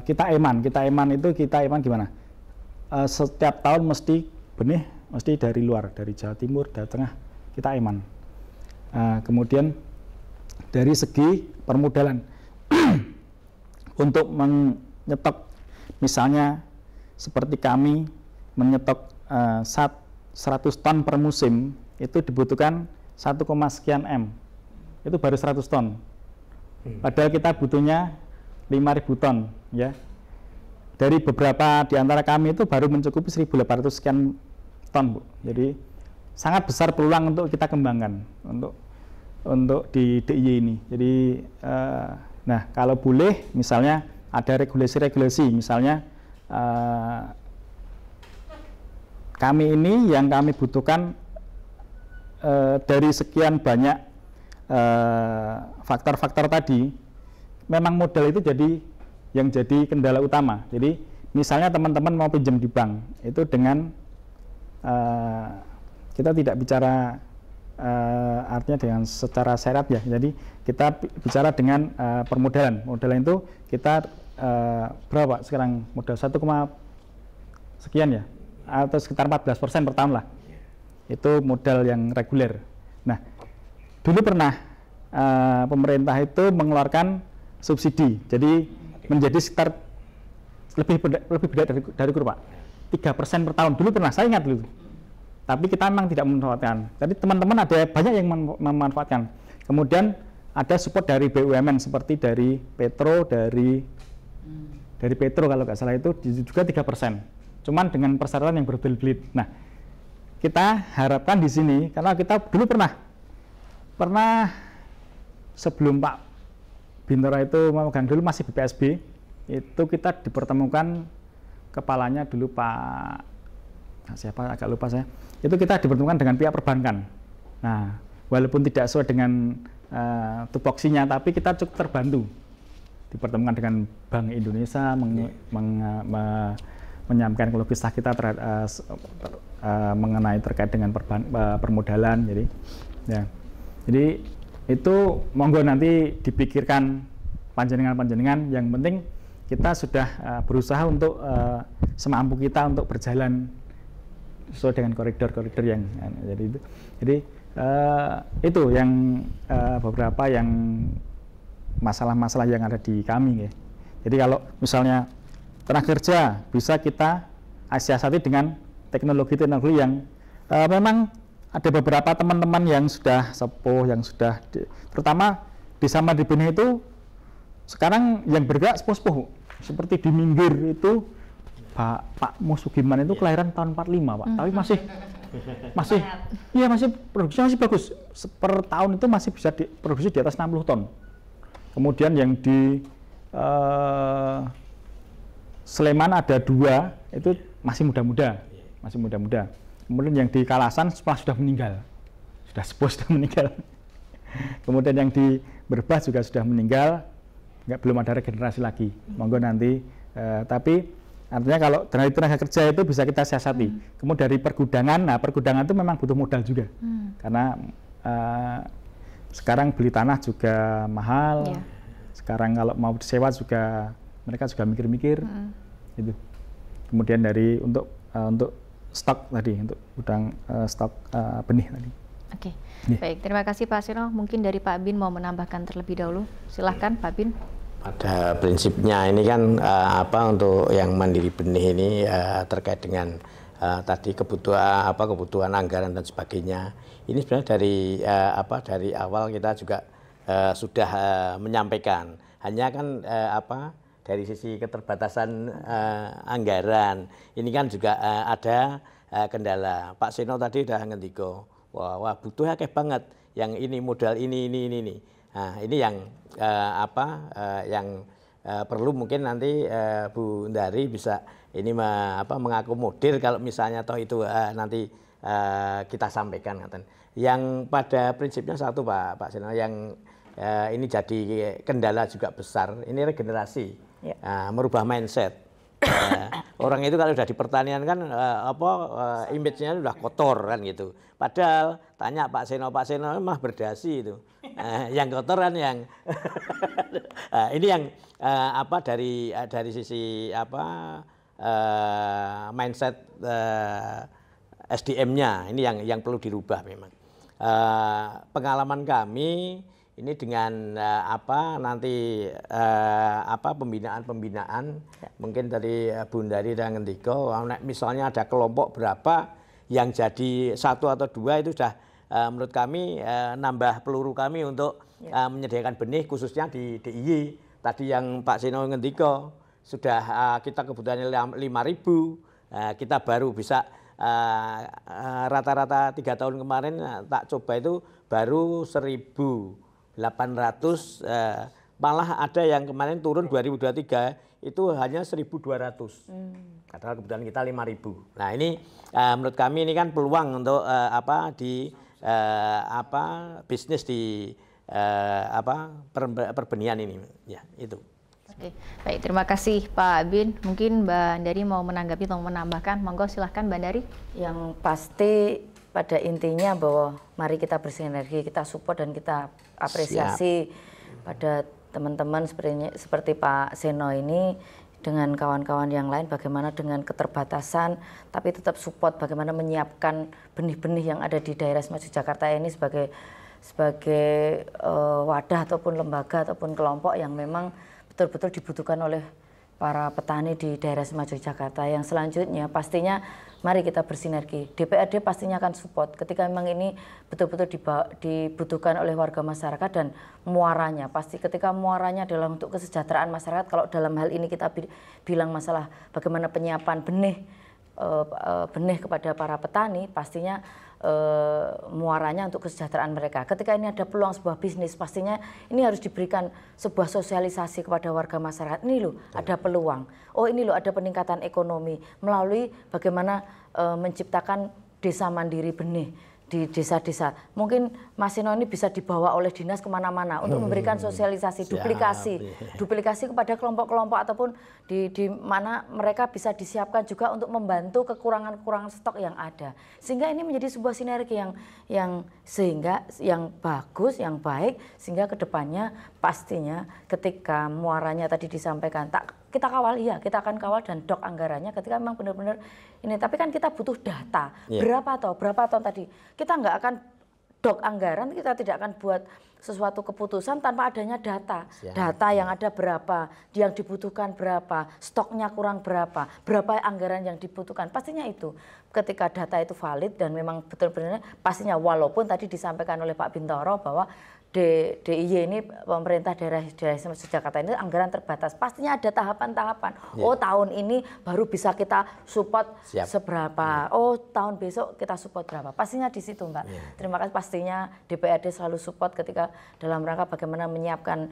kita eman gimana? Setiap tahun mesti benih mesti dari luar, dari Jawa Timur, Jawa Tengah kita eman. Kemudian dari segi permodalan untuk menyetok, misalnya seperti kami menyetok 100 ton per musim itu dibutuhkan 1, sekian M. Itu baru 100 ton. Padahal kita butuhnya 5.000 ton, ya. Dari beberapa di antara kami itu baru mencukupi 1.800 sekian ton, Bu. Jadi sangat besar peluang untuk kita kembangkan untuk di DIY ini. Jadi nah, kalau boleh misalnya ada regulasi-regulasi, misalnya kami ini yang kami butuhkan dari sekian banyak faktor-faktor tadi, memang modal itu jadi kendala utama. Jadi misalnya teman-teman mau pinjam di bank, itu dengan kita tidak bicara artinya dengan secara syarat ya. Jadi kita bicara dengan permodalan. Modalan itu kita berapa sekarang modal 1, sekian ya, atau sekitar 14% per tahun lah. Itu modal yang reguler. Nah, dulu pernah pemerintah itu mengeluarkan subsidi, jadi menjadi sekitar lebih dari kurva 3% per tahun. Dulu pernah, saya ingat dulu. Tapi kita memang tidak memanfaatkan. Jadi teman-teman ada banyak yang memanfaatkan. Kemudian ada support dari BUMN seperti dari Petro, dari Petro kalau nggak salah itu juga 3%. Cuman dengan persyaratan yang berbelit-belit. Nah, kita harapkan di sini, karena kita dulu pernah sebelum Pak Bintoro itu memegang dulu masih BPSB, itu kita dipertemukan kepalanya dulu Pak siapa agak lupa saya, itu kita dipertemukan dengan pihak perbankan. Nah, walaupun tidak sesuai dengan tupoksinya, tapi kita cukup terbantu dipertemukan dengan Bank Indonesia menyampaikan keluh kesah kita mengenai terkait dengan permodalan. Jadi itu monggo nanti dipikirkan panjenengan, yang penting kita sudah berusaha untuk semampu kita untuk berjalan sesuai dengan koridor-koridor yang jadi itu yang beberapa yang masalah-masalah yang ada di kami ya. Jadi kalau misalnya tenaga kerja bisa kita siasati dengan teknologi yang memang ada beberapa teman-teman yang sudah sepuh, yang sudah terutama desa Mandiri Benih itu sekarang yang bergerak sepuh-sepuh seperti di Minggir itu Pak Musugiman itu kelahiran tahun 45 Pak, tapi masih produksinya masih bagus, per tahun itu masih bisa diproduksi di atas 60 ton. Kemudian yang di Sleman ada 2 itu masih muda-muda. Kemudian yang di Kalasan sudah meninggal, sudah sepuh, sudah meninggal. Kemudian yang di Berbah juga sudah meninggal, belum ada regenerasi lagi. Monggo nanti, tapi artinya kalau dari tenaga kerja itu bisa kita siasati. Kemudian dari pergudangan, pergudangan itu memang butuh modal juga, karena sekarang beli tanah juga mahal. Sekarang kalau mau disewa juga mereka juga mikir-mikir. Itu. Kemudian dari untuk stok tadi, untuk gudang stok benih tadi. Oke, baik. Terima kasih Pak Seno. Mungkin dari Pak Bin mau menambahkan terlebih dahulu. Silahkan Pak Bin. Pada prinsipnya ini kan untuk yang Mandiri Benih ini terkait dengan tadi kebutuhan anggaran dan sebagainya. Ini sebenarnya dari awal kita juga sudah menyampaikan. Hanya kan dari sisi keterbatasan anggaran ini kan juga ada kendala. Pak Seno tadi udah ngendiko, wah butuhnya kayak banget yang ini modal ini. Nah, ini yang yang perlu mungkin nanti Bu Ndari bisa ini mengakomodir kalau misalnya toh itu nanti kita sampaikan. Yang pada prinsipnya satu Pak Seno, yang ini jadi kendala juga besar, ini regenerasi, merubah mindset. Orang itu kalau sudah di pertanian kan image-nya sudah kotor kan gitu. Padahal tanya Pak Seno mah berdasi itu. Yang kotor kan yang ini yang dari sisi mindset SDM-nya ini yang perlu dirubah memang. Pengalaman kami ini dengan nanti pembinaan mungkin tadi Bu Ndari dan Ngendiko, misalnya ada kelompok berapa yang jadi 1 atau 2 itu sudah menurut kami nambah peluru kami untuk menyediakan benih khususnya di DIY. Tadi yang Pak Seno Ngendiko sudah kita kebutuhannya 5.000, kita baru bisa rata-rata 3 tahun kemarin tak coba itu baru 1.800, malah ada yang kemarin turun 2023 itu hanya 1.200. Padahal kebutuhan kita 5.000. Nah ini menurut kami ini kan peluang untuk bisnis di perbenihan ini, ya itu. Oke, baik, terima kasih Pak Bin. Mungkin Mbak Ndari mau menanggapi atau menambahkan, monggo silahkan Mbak Ndari. Yang pasti pada intinya bahwa mari kita bersinergi, kita support dan kita apresiasi pada teman-teman seperti Pak Seno ini dengan kawan-kawan yang lain, bagaimana dengan keterbatasan tapi tetap support, bagaimana menyiapkan benih-benih yang ada di daerah Semaju Jakarta ini sebagai wadah ataupun lembaga ataupun kelompok yang memang betul-betul dibutuhkan oleh para petani di daerah Semaju Jakarta. Yang selanjutnya pastinya mari kita bersinergi. DPRD pastinya akan support ketika memang ini betul-betul dibutuhkan oleh warga masyarakat dan muaranya. Pasti ketika muaranya adalah untuk kesejahteraan masyarakat, kalau dalam hal ini kita bilang masalah bagaimana penyiapan benih benih kepada para petani, pastinya muaranya untuk kesejahteraan mereka. Ketika ini ada peluang sebuah bisnis, pastinya ini harus diberikan sebuah sosialisasi kepada warga masyarakat. Ini loh ada peluang, oh ini loh ada peningkatan ekonomi melalui bagaimana menciptakan desa mandiri benih di desa-desa. Mungkin Mas Seno ini bisa dibawa oleh dinas kemana-mana untuk memberikan sosialisasi, duplikasi kepada kelompok-kelompok ataupun di mana mereka bisa disiapkan juga untuk membantu kekurangan-kekurangan stok yang ada. Sehingga ini menjadi sebuah sinergi yang bagus, yang baik, sehingga kedepannya pastinya ketika muaranya tadi disampaikan kita kawal, iya kita akan kawal dan dok anggarannya ketika memang benar-benar ini. Tapi kan kita butuh data, berapa ton tadi. Kita nggak akan dok anggaran, kita tidak akan buat sesuatu keputusan tanpa adanya data. Data yang ada berapa, yang dibutuhkan berapa, stoknya kurang berapa anggaran yang dibutuhkan. Pastinya itu ketika data itu valid dan memang betul-benar pastinya, walaupun tadi disampaikan oleh Pak Bintoro bahwa DIY ini pemerintah daerah Jakarta ini anggaran terbatas. Pastinya ada tahapan-tahapan. Oh tahun ini baru bisa kita support seberapa. Oh tahun besok kita support berapa. Pastinya di situ Mbak. Terima kasih. Pastinya DPRD selalu support ketika dalam rangka bagaimana menyiapkan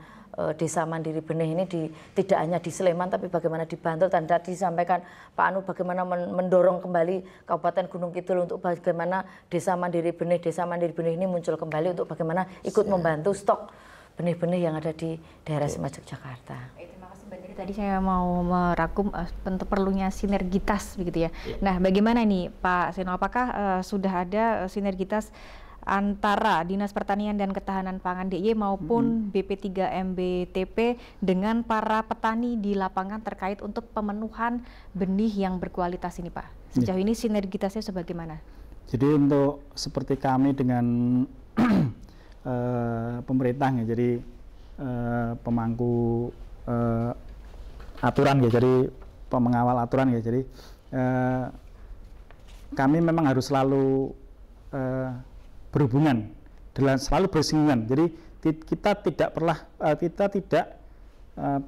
desa mandiri benih ini tidak hanya di Sleman tapi bagaimana di Bantul. Dan tadi disampaikan Pak Anu bagaimana mendorong kembali Kabupaten Gunung Kidul untuk bagaimana desa mandiri benih ini muncul kembali untuk bagaimana ikut membantu stok benih-benih yang ada di daerah Semas Yogyakarta. Terima kasih Mbak Diri. Tadi saya mau merangkum perlunya sinergitas begitu ya. Nah, bagaimana nih Pak Seno, apakah sudah ada sinergitas antara Dinas Pertanian dan Ketahanan Pangan DIY maupun BP3 MBTP dengan para petani di lapangan terkait untuk pemenuhan benih yang berkualitas ini Pak? Sejauh ini sinergitasnya sebagaimana? Jadi untuk seperti kami dengan pemerintah ya, jadi pemangku aturan ya, jadi pengawal aturan ya, jadi kami memang harus selalu berhubungan, selalu bersinggungan. Jadi kita tidak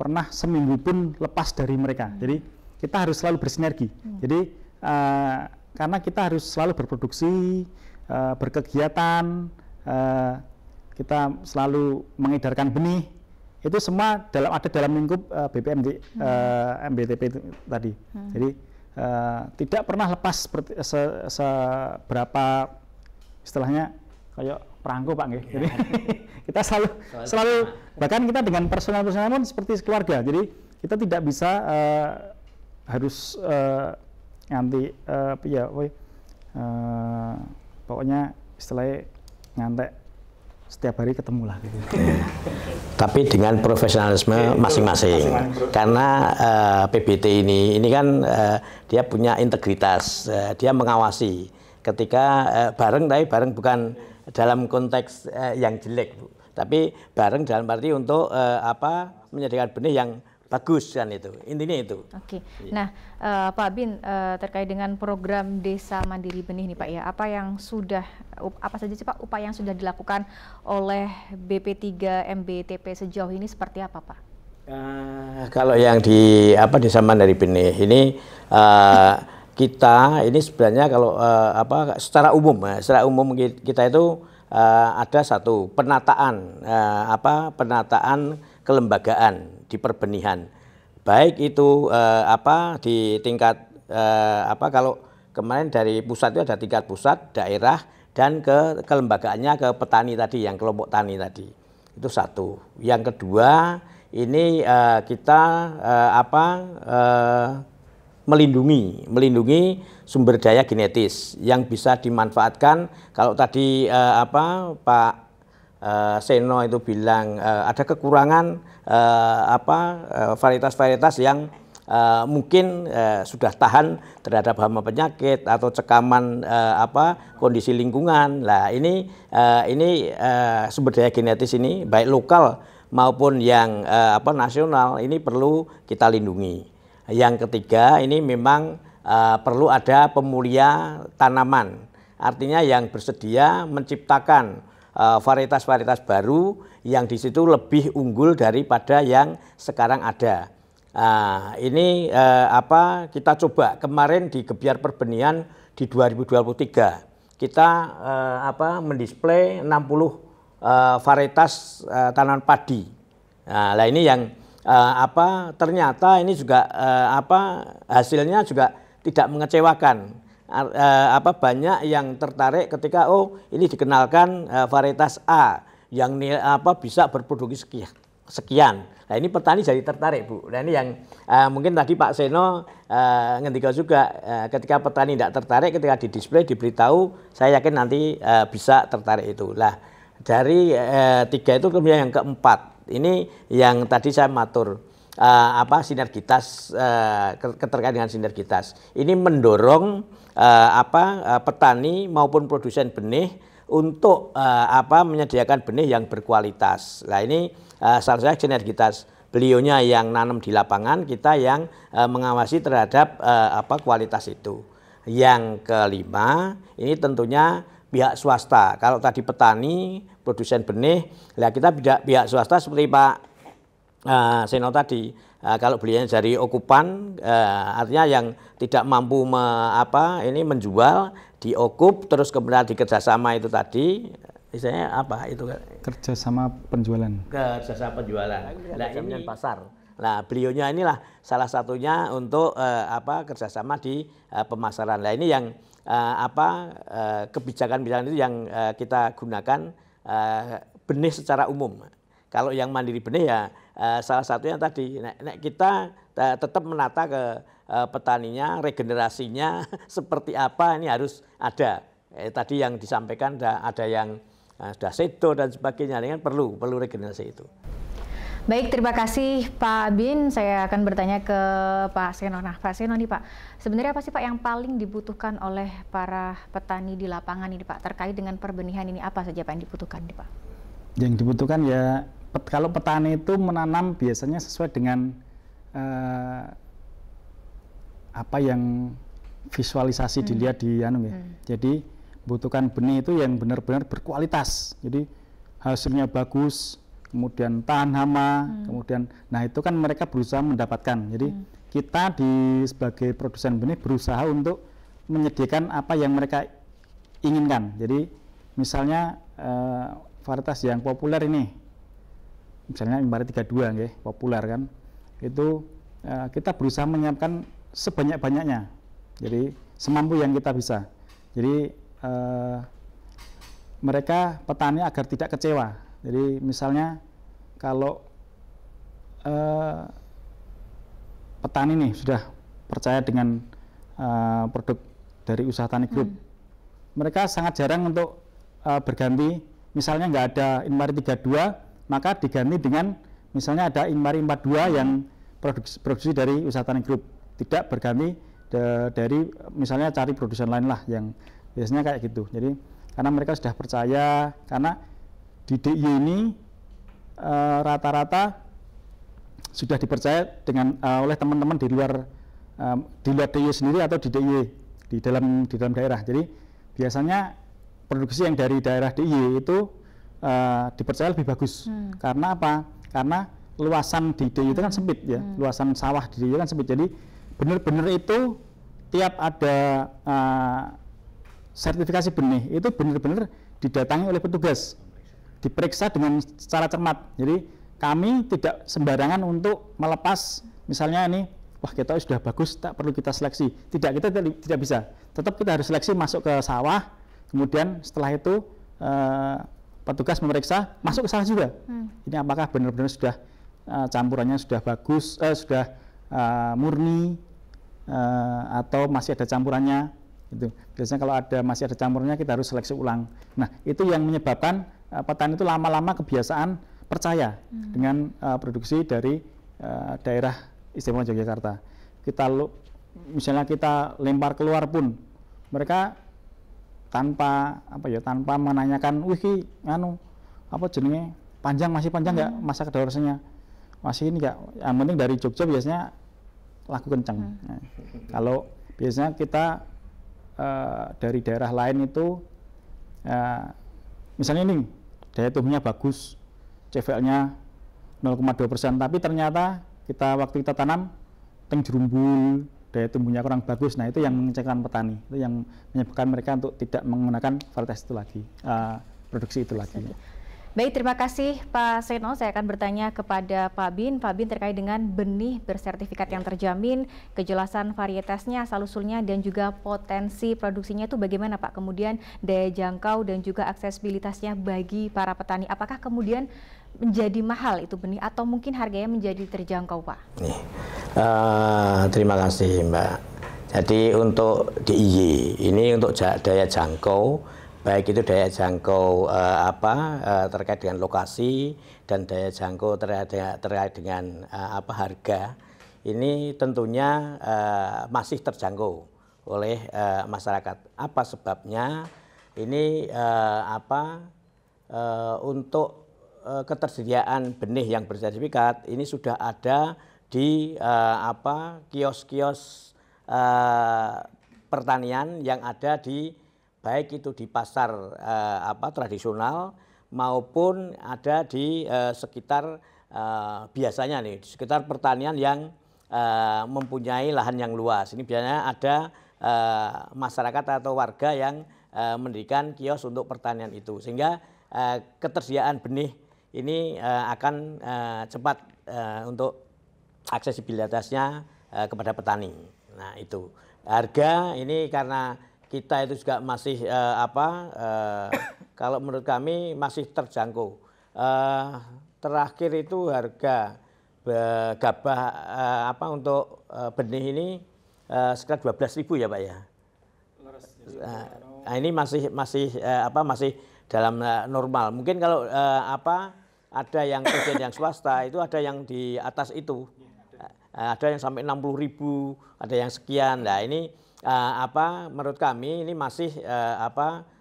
pernah seminggu pun lepas dari mereka. Jadi kita harus selalu bersinergi. Jadi karena kita harus selalu berproduksi, berkegiatan, kita selalu mengedarkan benih. Itu semua ada dalam lingkup BPMD MBTP itu tadi. Jadi tidak pernah lepas seberapa istilahnya kayak perangko Pak nggih. Jadi kita selalu bahkan kita dengan personal pun seperti keluarga. Jadi kita tidak bisa harus nganti pokoknya istilahnya ngantek setiap hari ketemu lah gitu. Tapi dengan profesionalisme masing-masing. Karena PBT ini kan dia punya integritas, dia mengawasi. Ketika bareng bukan dalam konteks yang jelek, Bu. Tapi bareng dalam arti untuk menyediakan benih yang bagus kan itu. Intinya itu. Oke. Nah, Pak Bin terkait dengan program Desa Mandiri Benih nih Pak ya, apa saja sih Pak upaya yang sudah dilakukan oleh BP3 MBTP sejauh ini seperti apa Pak? Kalau yang di Desa Mandiri Benih ini kita ini sebenarnya kalau secara umum kita itu ada satu penataan kelembagaan di perbenihan, baik itu di tingkat kalau kemarin dari pusat itu ada tingkat pusat, daerah, dan kelembagaannya ke petani tadi, yang kelompok tani tadi, itu satu. Yang kedua ini kita melindungi sumber daya genetis yang bisa dimanfaatkan. Kalau tadi Pak Seno itu bilang ada kekurangan varietas-varietas yang mungkin sudah tahan terhadap hama penyakit atau cekaman kondisi lingkungan. Nah, ini sumber daya genetis ini baik lokal maupun yang nasional ini perlu kita lindungi. Yang ketiga ini memang perlu ada pemulia tanaman, artinya yang bersedia menciptakan varietas-varietas baru yang di situ lebih unggul daripada yang sekarang ada. Ini kita coba kemarin di Gebyar Perbenihan di 2023 kita mendisplay 60 varietas tanaman padi. Nah, ini yang ternyata ini juga hasilnya juga tidak mengecewakan. Banyak yang tertarik ketika ini dikenalkan varietas A yang bisa berproduksi sekian. Nah, ini petani jadi tertarik, Bu. Nah, ini yang mungkin tadi Pak Seno ngendika juga ketika petani tidak tertarik, ketika di display diberitahu, saya yakin nanti bisa tertarik itu. Lah, dari 3 itu kemudian yang keempat, ini yang tadi saya matur sinergitas, keterkaitan dengan sinergitas. Ini mendorong petani maupun produsen benih untuk menyediakan benih yang berkualitas. Nah, ini salah satu sinergitas. Beliaunya yang nanam di lapangan, kita yang mengawasi terhadap kualitas itu. Yang kelima, ini tentunya pihak swasta. Kalau tadi petani, produsen benih, nah kita pihak swasta seperti Pak Seno tadi. Kalau beliau dari okupan, artinya yang tidak mampu menjual, diokup, terus kemudian dikerjasama itu tadi. Misalnya itu kerjasama penjualan. Kerjasama penjualan. Nah, ini pasar. Nah, beliaunya inilah salah satunya untuk kerjasama di pemasaran. Nah, ini yang kebijakan itu yang kita gunakan benih secara umum. Kalau yang mandiri benih ya salah satunya tadi. Kita tetap menata ke petaninya, regenerasinya seperti apa ini harus ada. Tadi yang disampaikan ada yang sudah sedo dan sebagainya, dengan perlu regenerasi itu. Baik, terima kasih Pak Bin. Saya akan bertanya ke Pak Seno. Nah, Pak Seno nih Pak, sebenarnya apa sih Pak yang paling dibutuhkan oleh para petani di lapangan ini Pak, terkait dengan perbenihan ini, apa saja Pak yang dibutuhkan nih Pak? Yang dibutuhkan ya, kalau petani itu menanam biasanya sesuai dengan apa yang visualisasi dilihat di Jadi butuhkan benih itu yang benar-benar berkualitas. Jadi hasilnya bagus, kemudian tahan hama, kemudian itu kan mereka berusaha mendapatkan. Jadi kita sebagai produsen benih berusaha untuk menyediakan apa yang mereka inginkan. Jadi misalnya varietas yang populer ini, misalnya Impari 32 nggih, populer kan. Itu kita berusaha menyiapkan sebanyak-banyaknya. Jadi semampu yang kita bisa. Jadi mereka petani agar tidak kecewa. Jadi misalnya kalau petani nih sudah percaya dengan produk dari Usaha Tani Group, mereka sangat jarang untuk berganti. Misalnya nggak ada Impari 32, maka diganti dengan misalnya ada Impari 42 yang produksi dari Usaha Tani Group, tidak berganti dari misalnya cari produsen lain lah yang biasanya kayak gitu. Jadi karena mereka sudah percaya, karena di DIY ini rata-rata sudah dipercaya oleh teman-teman di luar DIY sendiri atau di DIY di dalam daerah. Jadi biasanya produksi yang dari daerah DIY itu dipercaya lebih bagus. Karena apa? Karena luasan di DIY itu kan sempit ya, luasan sawah di DIY kan sempit. Jadi benar-benar itu tiap ada sertifikasi benih itu benar-benar didatangi oleh petugas, diperiksa dengan secara cermat. Jadi kami tidak sembarangan untuk melepas, misalnya ini, wah kita sudah bagus, tak perlu kita seleksi. Tidak, kita tidak bisa. Tetap kita harus seleksi masuk ke sawah, kemudian setelah itu petugas memeriksa, masuk ke sawah juga. Ini apakah benar-benar sudah campurannya sudah bagus, sudah murni, atau masih ada campurannya. Itu biasanya kalau masih ada campurnya kita harus seleksi ulang. Nah, itu yang menyebabkan petani itu lama-lama kebiasaan percaya dengan produksi dari daerah istimewa Yogyakarta. Misalnya kita lempar keluar pun mereka tanpa menanyakan, masih panjang nggak masa kedaluarsanya, masih ini nggak. Yang penting dari Jogja biasanya laku kencang. Nah, kalau biasanya kita dari daerah lain itu misalnya ini daya tumbuhnya bagus, CVL-nya 0,2%, tapi ternyata waktu kita tanam teng jerumbul, daya tumbuhnya kurang bagus. Nah, itu yang mengecewakan petani, itu yang menyebabkan mereka untuk tidak menggunakan varietas itu lagi, produksi itu lagi. Baik, terima kasih Pak Seno. Saya akan bertanya kepada Pak Bin. Pak Bin, terkait dengan benih bersertifikat yang terjamin, kejelasan varietasnya, asal-usulnya, dan juga potensi produksinya itu bagaimana Pak? Kemudian daya jangkau dan juga aksesibilitasnya bagi para petani. Apakah kemudian menjadi mahal itu benih atau mungkin harganya menjadi terjangkau Pak? Terima kasih Mbak. Jadi untuk DIY ini untuk daya jangkau, baik itu daya jangkau terkait dengan lokasi dan daya jangkau terkait dengan harga, ini tentunya masih terjangkau oleh masyarakat. Apa sebabnya? Ini untuk ketersediaan benih yang bersertifikat ini sudah ada di kios-kios pertanian yang ada di baik itu di pasar tradisional maupun ada di sekitar biasanya nih di sekitar pertanian yang mempunyai lahan yang luas. Ini biasanya ada masyarakat atau warga yang mendirikan kios untuk pertanian itu, sehingga ketersediaan benih ini akan cepat untuk aksesibilitasnya kepada petani. Nah, itu harga ini karena kita itu juga masih kalau menurut kami masih terjangkau. Terakhir itu harga gabah untuk benih ini sekitar 12.000 ya Pak ya. Nah, ini masih dalam normal. Mungkin kalau ada yang presiden yang swasta itu ada yang di atas itu. Ada yang sampai 60.000, ada yang sekian. Nah, ini menurut kami ini masih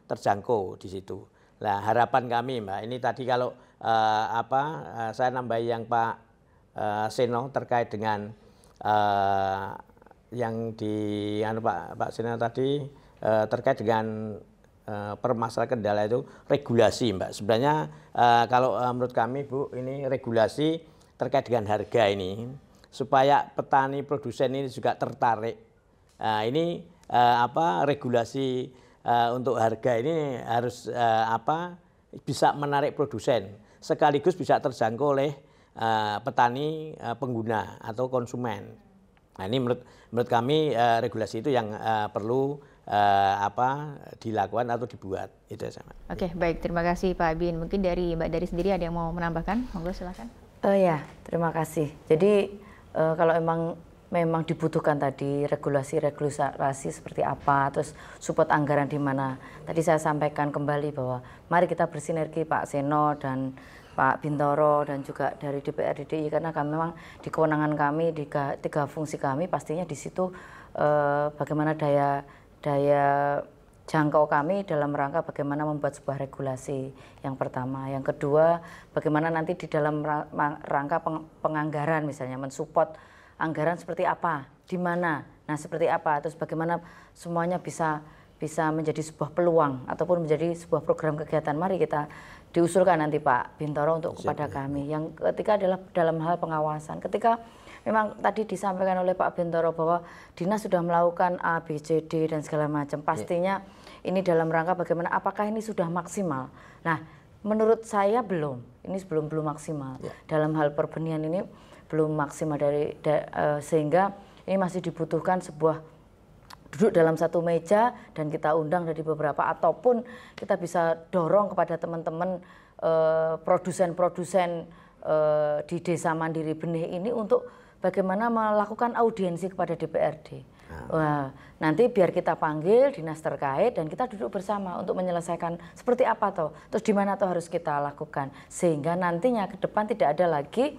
terjangkau di situ. Nah, harapan kami Mbak, ini tadi kalau saya nambahi yang Pak Seno terkait dengan yang di Pak Seno tadi terkait dengan permasalahan kendala itu regulasi Mbak. Sebenarnya kalau menurut kami Bu, ini regulasi terkait dengan harga ini supaya petani produsen ini juga tertarik. Ini regulasi untuk harga ini harus bisa menarik produsen sekaligus bisa terjangkau oleh petani pengguna atau konsumen. Nah, ini menurut kami regulasi itu yang perlu dilakukan atau dibuat. Itu sama. Oke, baik, terima kasih Pak Bin. Mungkin dari Mbak Dari sendiri ada yang mau menambahkan? Monggo silakan. Ya, terima kasih. Jadi kalau memang dibutuhkan tadi regulasi seperti apa, terus support anggaran di mana. Tadi saya sampaikan kembali bahwa mari kita bersinergi Pak Seno dan Pak Bintoro dan juga dari DPR DDI, karena kami memang di kewenangan kami di tiga fungsi kami pastinya di situ bagaimana daya jangkau kami dalam rangka bagaimana membuat sebuah regulasi yang pertama. Yang kedua, bagaimana nanti di dalam rangka penganggaran misalnya mensupport anggaran seperti apa, di mana, nah seperti apa, terus bagaimana semuanya bisa menjadi sebuah peluang ataupun menjadi sebuah program kegiatan. Mari kita diusulkan nanti Pak Bintoro untuk kepada kami. Yang ketiga adalah dalam hal pengawasan. Ketika memang tadi disampaikan oleh Pak Bintoro bahwa dinas sudah melakukan A, B, C, D dan segala macam. Pastinya ini dalam rangka bagaimana apakah ini sudah maksimal. Nah, menurut saya belum. Ini belum maksimal. Dalam hal perbenihan ini belum maksimal sehingga ini masih dibutuhkan sebuah duduk dalam satu meja dan kita undang dari beberapa ataupun kita bisa dorong kepada teman-teman produsen-produsen di Desa Mandiri Benih ini untuk bagaimana melakukan audiensi kepada DPRD. Wah, nanti biar kita panggil dinas terkait dan kita duduk bersama untuk menyelesaikan seperti apa terus di mana harus kita lakukan sehingga nantinya ke depan tidak ada lagi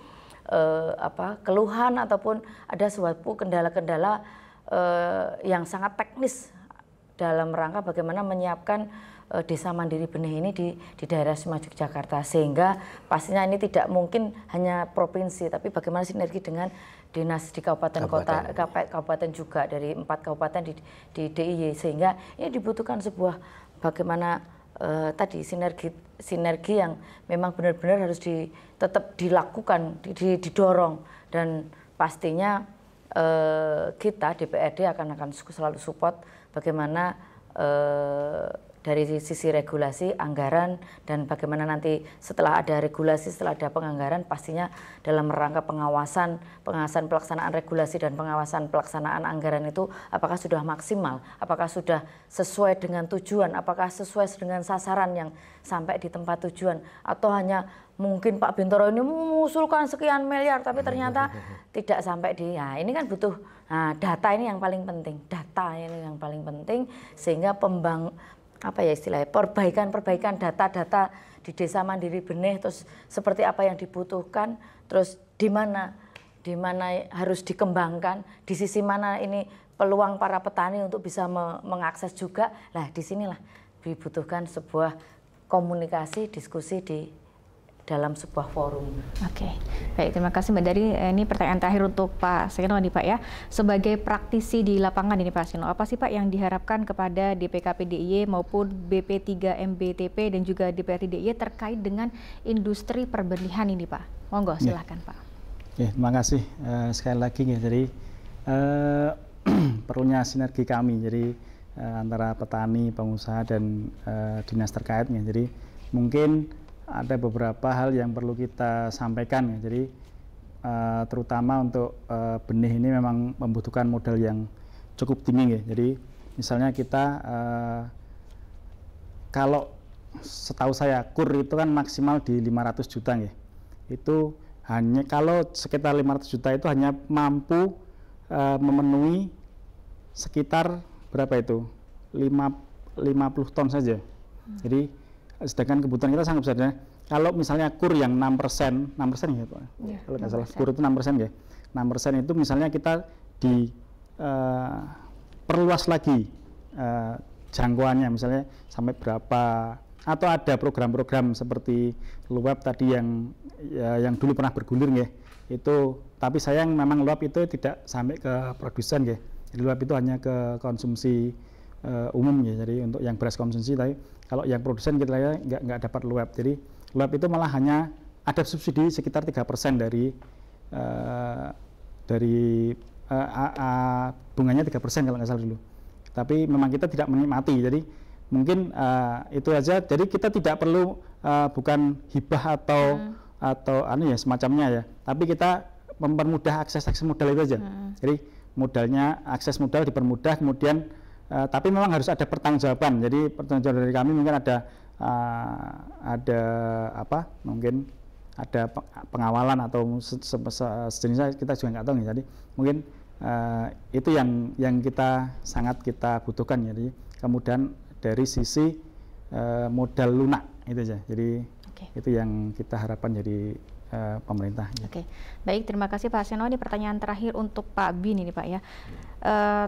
keluhan ataupun ada suatu kendala-kendala yang sangat teknis dalam rangka bagaimana menyiapkan Desa Mandiri Benih ini di daerah Istimewa Yogyakarta, sehingga pastinya ini tidak mungkin hanya provinsi tapi bagaimana sinergi dengan dinas di kabupaten kota, kabupaten juga dari 4 kabupaten di DIY, sehingga ini dibutuhkan sebuah bagaimana tadi sinergi sinergi yang memang benar-benar harus tetap dilakukan, didorong, dan pastinya kita DPRD akan selalu support bagaimana dari sisi regulasi, anggaran, dan bagaimana nanti setelah ada regulasi, setelah ada penganggaran, pastinya dalam rangka pengawasan pelaksanaan regulasi dan pengawasan pelaksanaan anggaran itu apakah sudah maksimal, apakah sudah sesuai dengan tujuan, apakah sesuai dengan sasaran yang sampai di tempat tujuan, atau hanya mungkin Pak Bintoro ini mengusulkan sekian miliar tapi ternyata tidak sampai ya ini kan butuh data, ini yang paling penting, data ini yang paling penting, sehingga perbaikan data-data di Desa Mandiri Benih, terus seperti apa yang dibutuhkan, terus di mana harus dikembangkan, di sisi mana ini peluang para petani untuk bisa mengakses juga. Lah disinilah dibutuhkan sebuah komunikasi, diskusi di dalam sebuah forum. Oke, baik, terima kasih Mbak Dari. Ini pertanyaan terakhir untuk Pak Seno nih Pak ya. Sebagai praktisi di lapangan ini Pak Seno, apa sih Pak yang diharapkan kepada DPKP DIY maupun BP3 MBTP dan juga DPRD DIY terkait dengan industri perbenihan ini Pak? Monggo silahkan Pak. Ya, terima kasih sekali lagi ya. Jadi perlunya sinergi kami, jadi antara petani, pengusaha dan dinas terkaitnya. Jadi mungkin ada beberapa hal yang perlu kita sampaikan ya. Jadi terutama untuk benih ini memang membutuhkan modal yang cukup tinggi ya. Jadi misalnya kita kalau setahu saya KUR itu kan maksimal di 500 juta ya. Itu hanya kalau sekitar 500 juta itu hanya mampu memenuhi sekitar berapa itu? 50 ton saja. Jadi sedangkan kebutuhan kita sangat besar ya. Kalau misalnya KUR yang 6% ya Pak. Ya, kalau nggak salah KUR itu 6% ya. 6% itu misalnya kita perluas lagi jangkauannya, misalnya sampai berapa, atau ada program-program seperti LUAP tadi yang dulu pernah bergulir ya. Itu tapi sayang memang LUAP itu tidak sampai ke produsen ya. Jadi LUAP itu hanya ke konsumsi umum ya. Jadi untuk yang beras konsumsi, tapi kalau yang produsen kita ya nggak dapat LUAP. Jadi LUAP itu malah hanya ada subsidi sekitar 3% dari bunganya 3% kalau nggak salah dulu. Tapi memang kita tidak menikmati. Jadi mungkin itu aja. Jadi kita tidak perlu bukan hibah atau semacamnya ya. Tapi kita mempermudah akses modal itu aja. Jadi modalnya, akses modal dipermudah, kemudian tapi memang harus ada pertanggungjawaban. Jadi pertanggungjawaban dari kami mungkin ada mungkin ada pengawalan atau sejenisnya, kita juga nggak tahu nih. Jadi mungkin itu yang sangat kita butuhkan ya. Jadi kemudian dari sisi modal lunak itu aja. Jadi itu yang kita harapkan dari pemerintah. Oke, baik, terima kasih Pak Seno. Ini pertanyaan terakhir untuk Pak Bin ini Pak ya,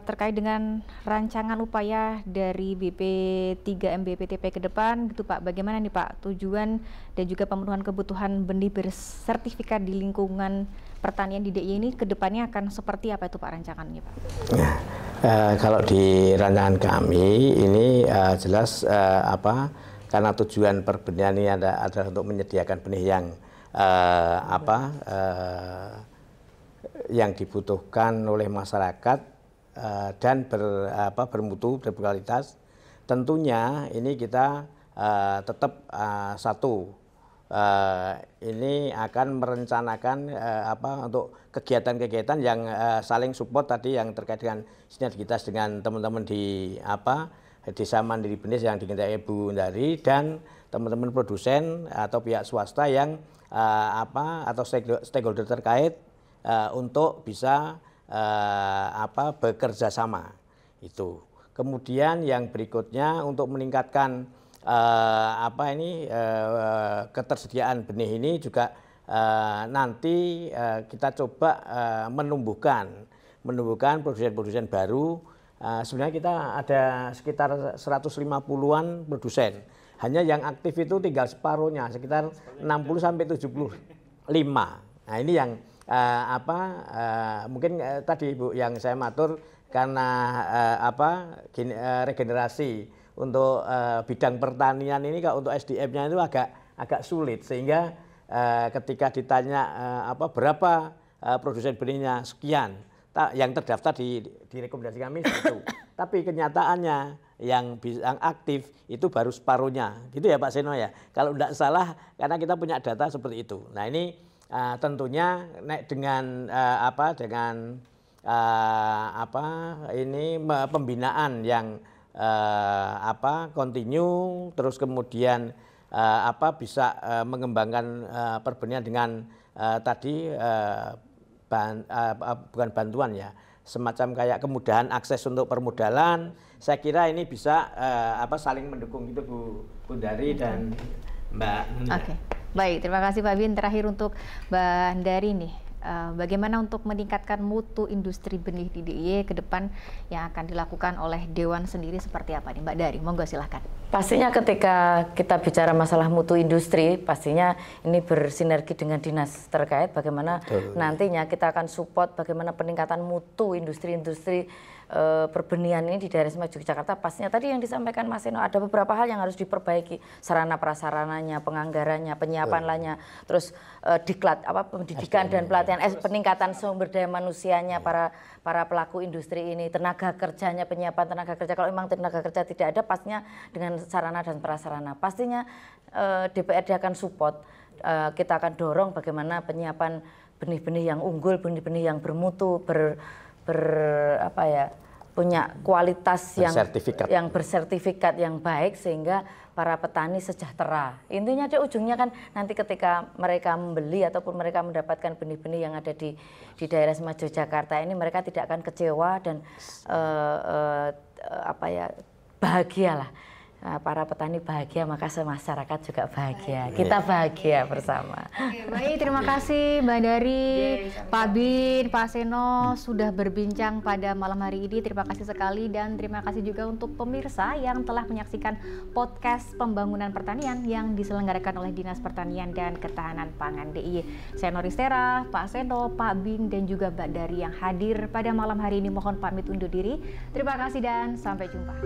terkait dengan rancangan upaya dari BP3 MBPTP ke depan gitu Pak. Bagaimana nih Pak tujuan dan juga pemenuhan kebutuhan benih bersertifikat di lingkungan pertanian di DIY ini ke depannya akan seperti apa itu Pak rancangannya Pak? Nah, kalau di rancangan kami ini jelas karena tujuan perbenihan ini adalah untuk menyediakan benih yang dibutuhkan oleh masyarakat dan bermutu, berkualitas. Tentunya ini kita tetap ini akan merencanakan untuk kegiatan-kegiatan yang saling support tadi, yang terkait dengan sinergitas dengan teman-teman di Desa Mandiri Benih yang diketuai Bu Dari dan teman-teman produsen atau pihak swasta yang atau stakeholder terkait untuk bisa bekerja sama itu. Kemudian yang berikutnya untuk meningkatkan ketersediaan benih ini juga nanti kita coba menumbuhkan produsen-produsen baru. Sebenarnya kita ada sekitar 150-an produsen. Hanya yang aktif itu tinggal separuhnya, sekitar 60 sampai 75. Nah, ini yang mungkin tadi Ibu yang saya matur karena regenerasi untuk bidang pertanian ini kalau untuk SDM-nya itu agak sulit, sehingga ketika ditanya berapa produsen benihnya sekian, yang terdaftar di rekomendasi kami itu. Tapi kenyataannya yang aktif itu baru separuhnya, gitu ya Pak Seno ya. Kalau tidak salah, karena kita punya data seperti itu. Nah ini tentunya dengan pembinaan yang continue, terus kemudian bisa mengembangkan perbenihan dengan bukan bantuan ya, semacam kayak kemudahan akses untuk permodalan. Saya kira ini bisa saling mendukung gitu Bu Dari dan Mbak Nunia. Oke, baik, terima kasih Pak Bin. Terakhir untuk Mbak Dari nih, bagaimana untuk meningkatkan mutu industri benih di DIY ke depan yang akan dilakukan oleh Dewan sendiri seperti apa nih Mbak Dari? Monggo silahkan. Pastinya ketika kita bicara masalah mutu industri, pastinya ini bersinergi dengan dinas terkait bagaimana nantinya kita akan support bagaimana peningkatan mutu industri-industri perbenihan ini di daerah istimewa Yogyakarta. Pastinya tadi yang disampaikan Mas Seno, ada beberapa hal yang harus diperbaiki, sarana prasarananya, penganggarannya, penyiapan lainnya, terus diklat pendidikan dan pelatihan, peningkatan sumber daya manusianya para pelaku industri ini, tenaga kerjanya, penyiapan tenaga kerja. Kalau memang tenaga kerja tidak ada, pastinya dengan sarana dan prasarana. Pastinya DPRD akan support, kita akan dorong bagaimana penyiapan benih-benih yang unggul, benih-benih yang bermutu, punya kualitas yang bersertifikat yang baik, sehingga para petani sejahtera. Intinya di ujungnya kan nanti ketika mereka membeli ataupun mereka mendapatkan benih-benih yang ada di daerah istimewa Yogyakarta ini, mereka tidak akan kecewa dan bahagialah. Para petani bahagia, maka masyarakat juga bahagia. Kita bahagia bersama. Oke, baik, terima kasih Mbak Dari, Pak Bin, Pak Seno sudah berbincang pada malam hari ini. Terima kasih sekali, dan terima kasih juga untuk pemirsa yang telah menyaksikan podcast Pembangunan Pertanian yang diselenggarakan oleh Dinas Pertanian dan Ketahanan Pangan DIY. Saya Noristera, Pak Seno, Pak Bin, dan juga Mbak Dari yang hadir pada malam hari ini. Mohon pamit undur diri. Terima kasih dan sampai jumpa.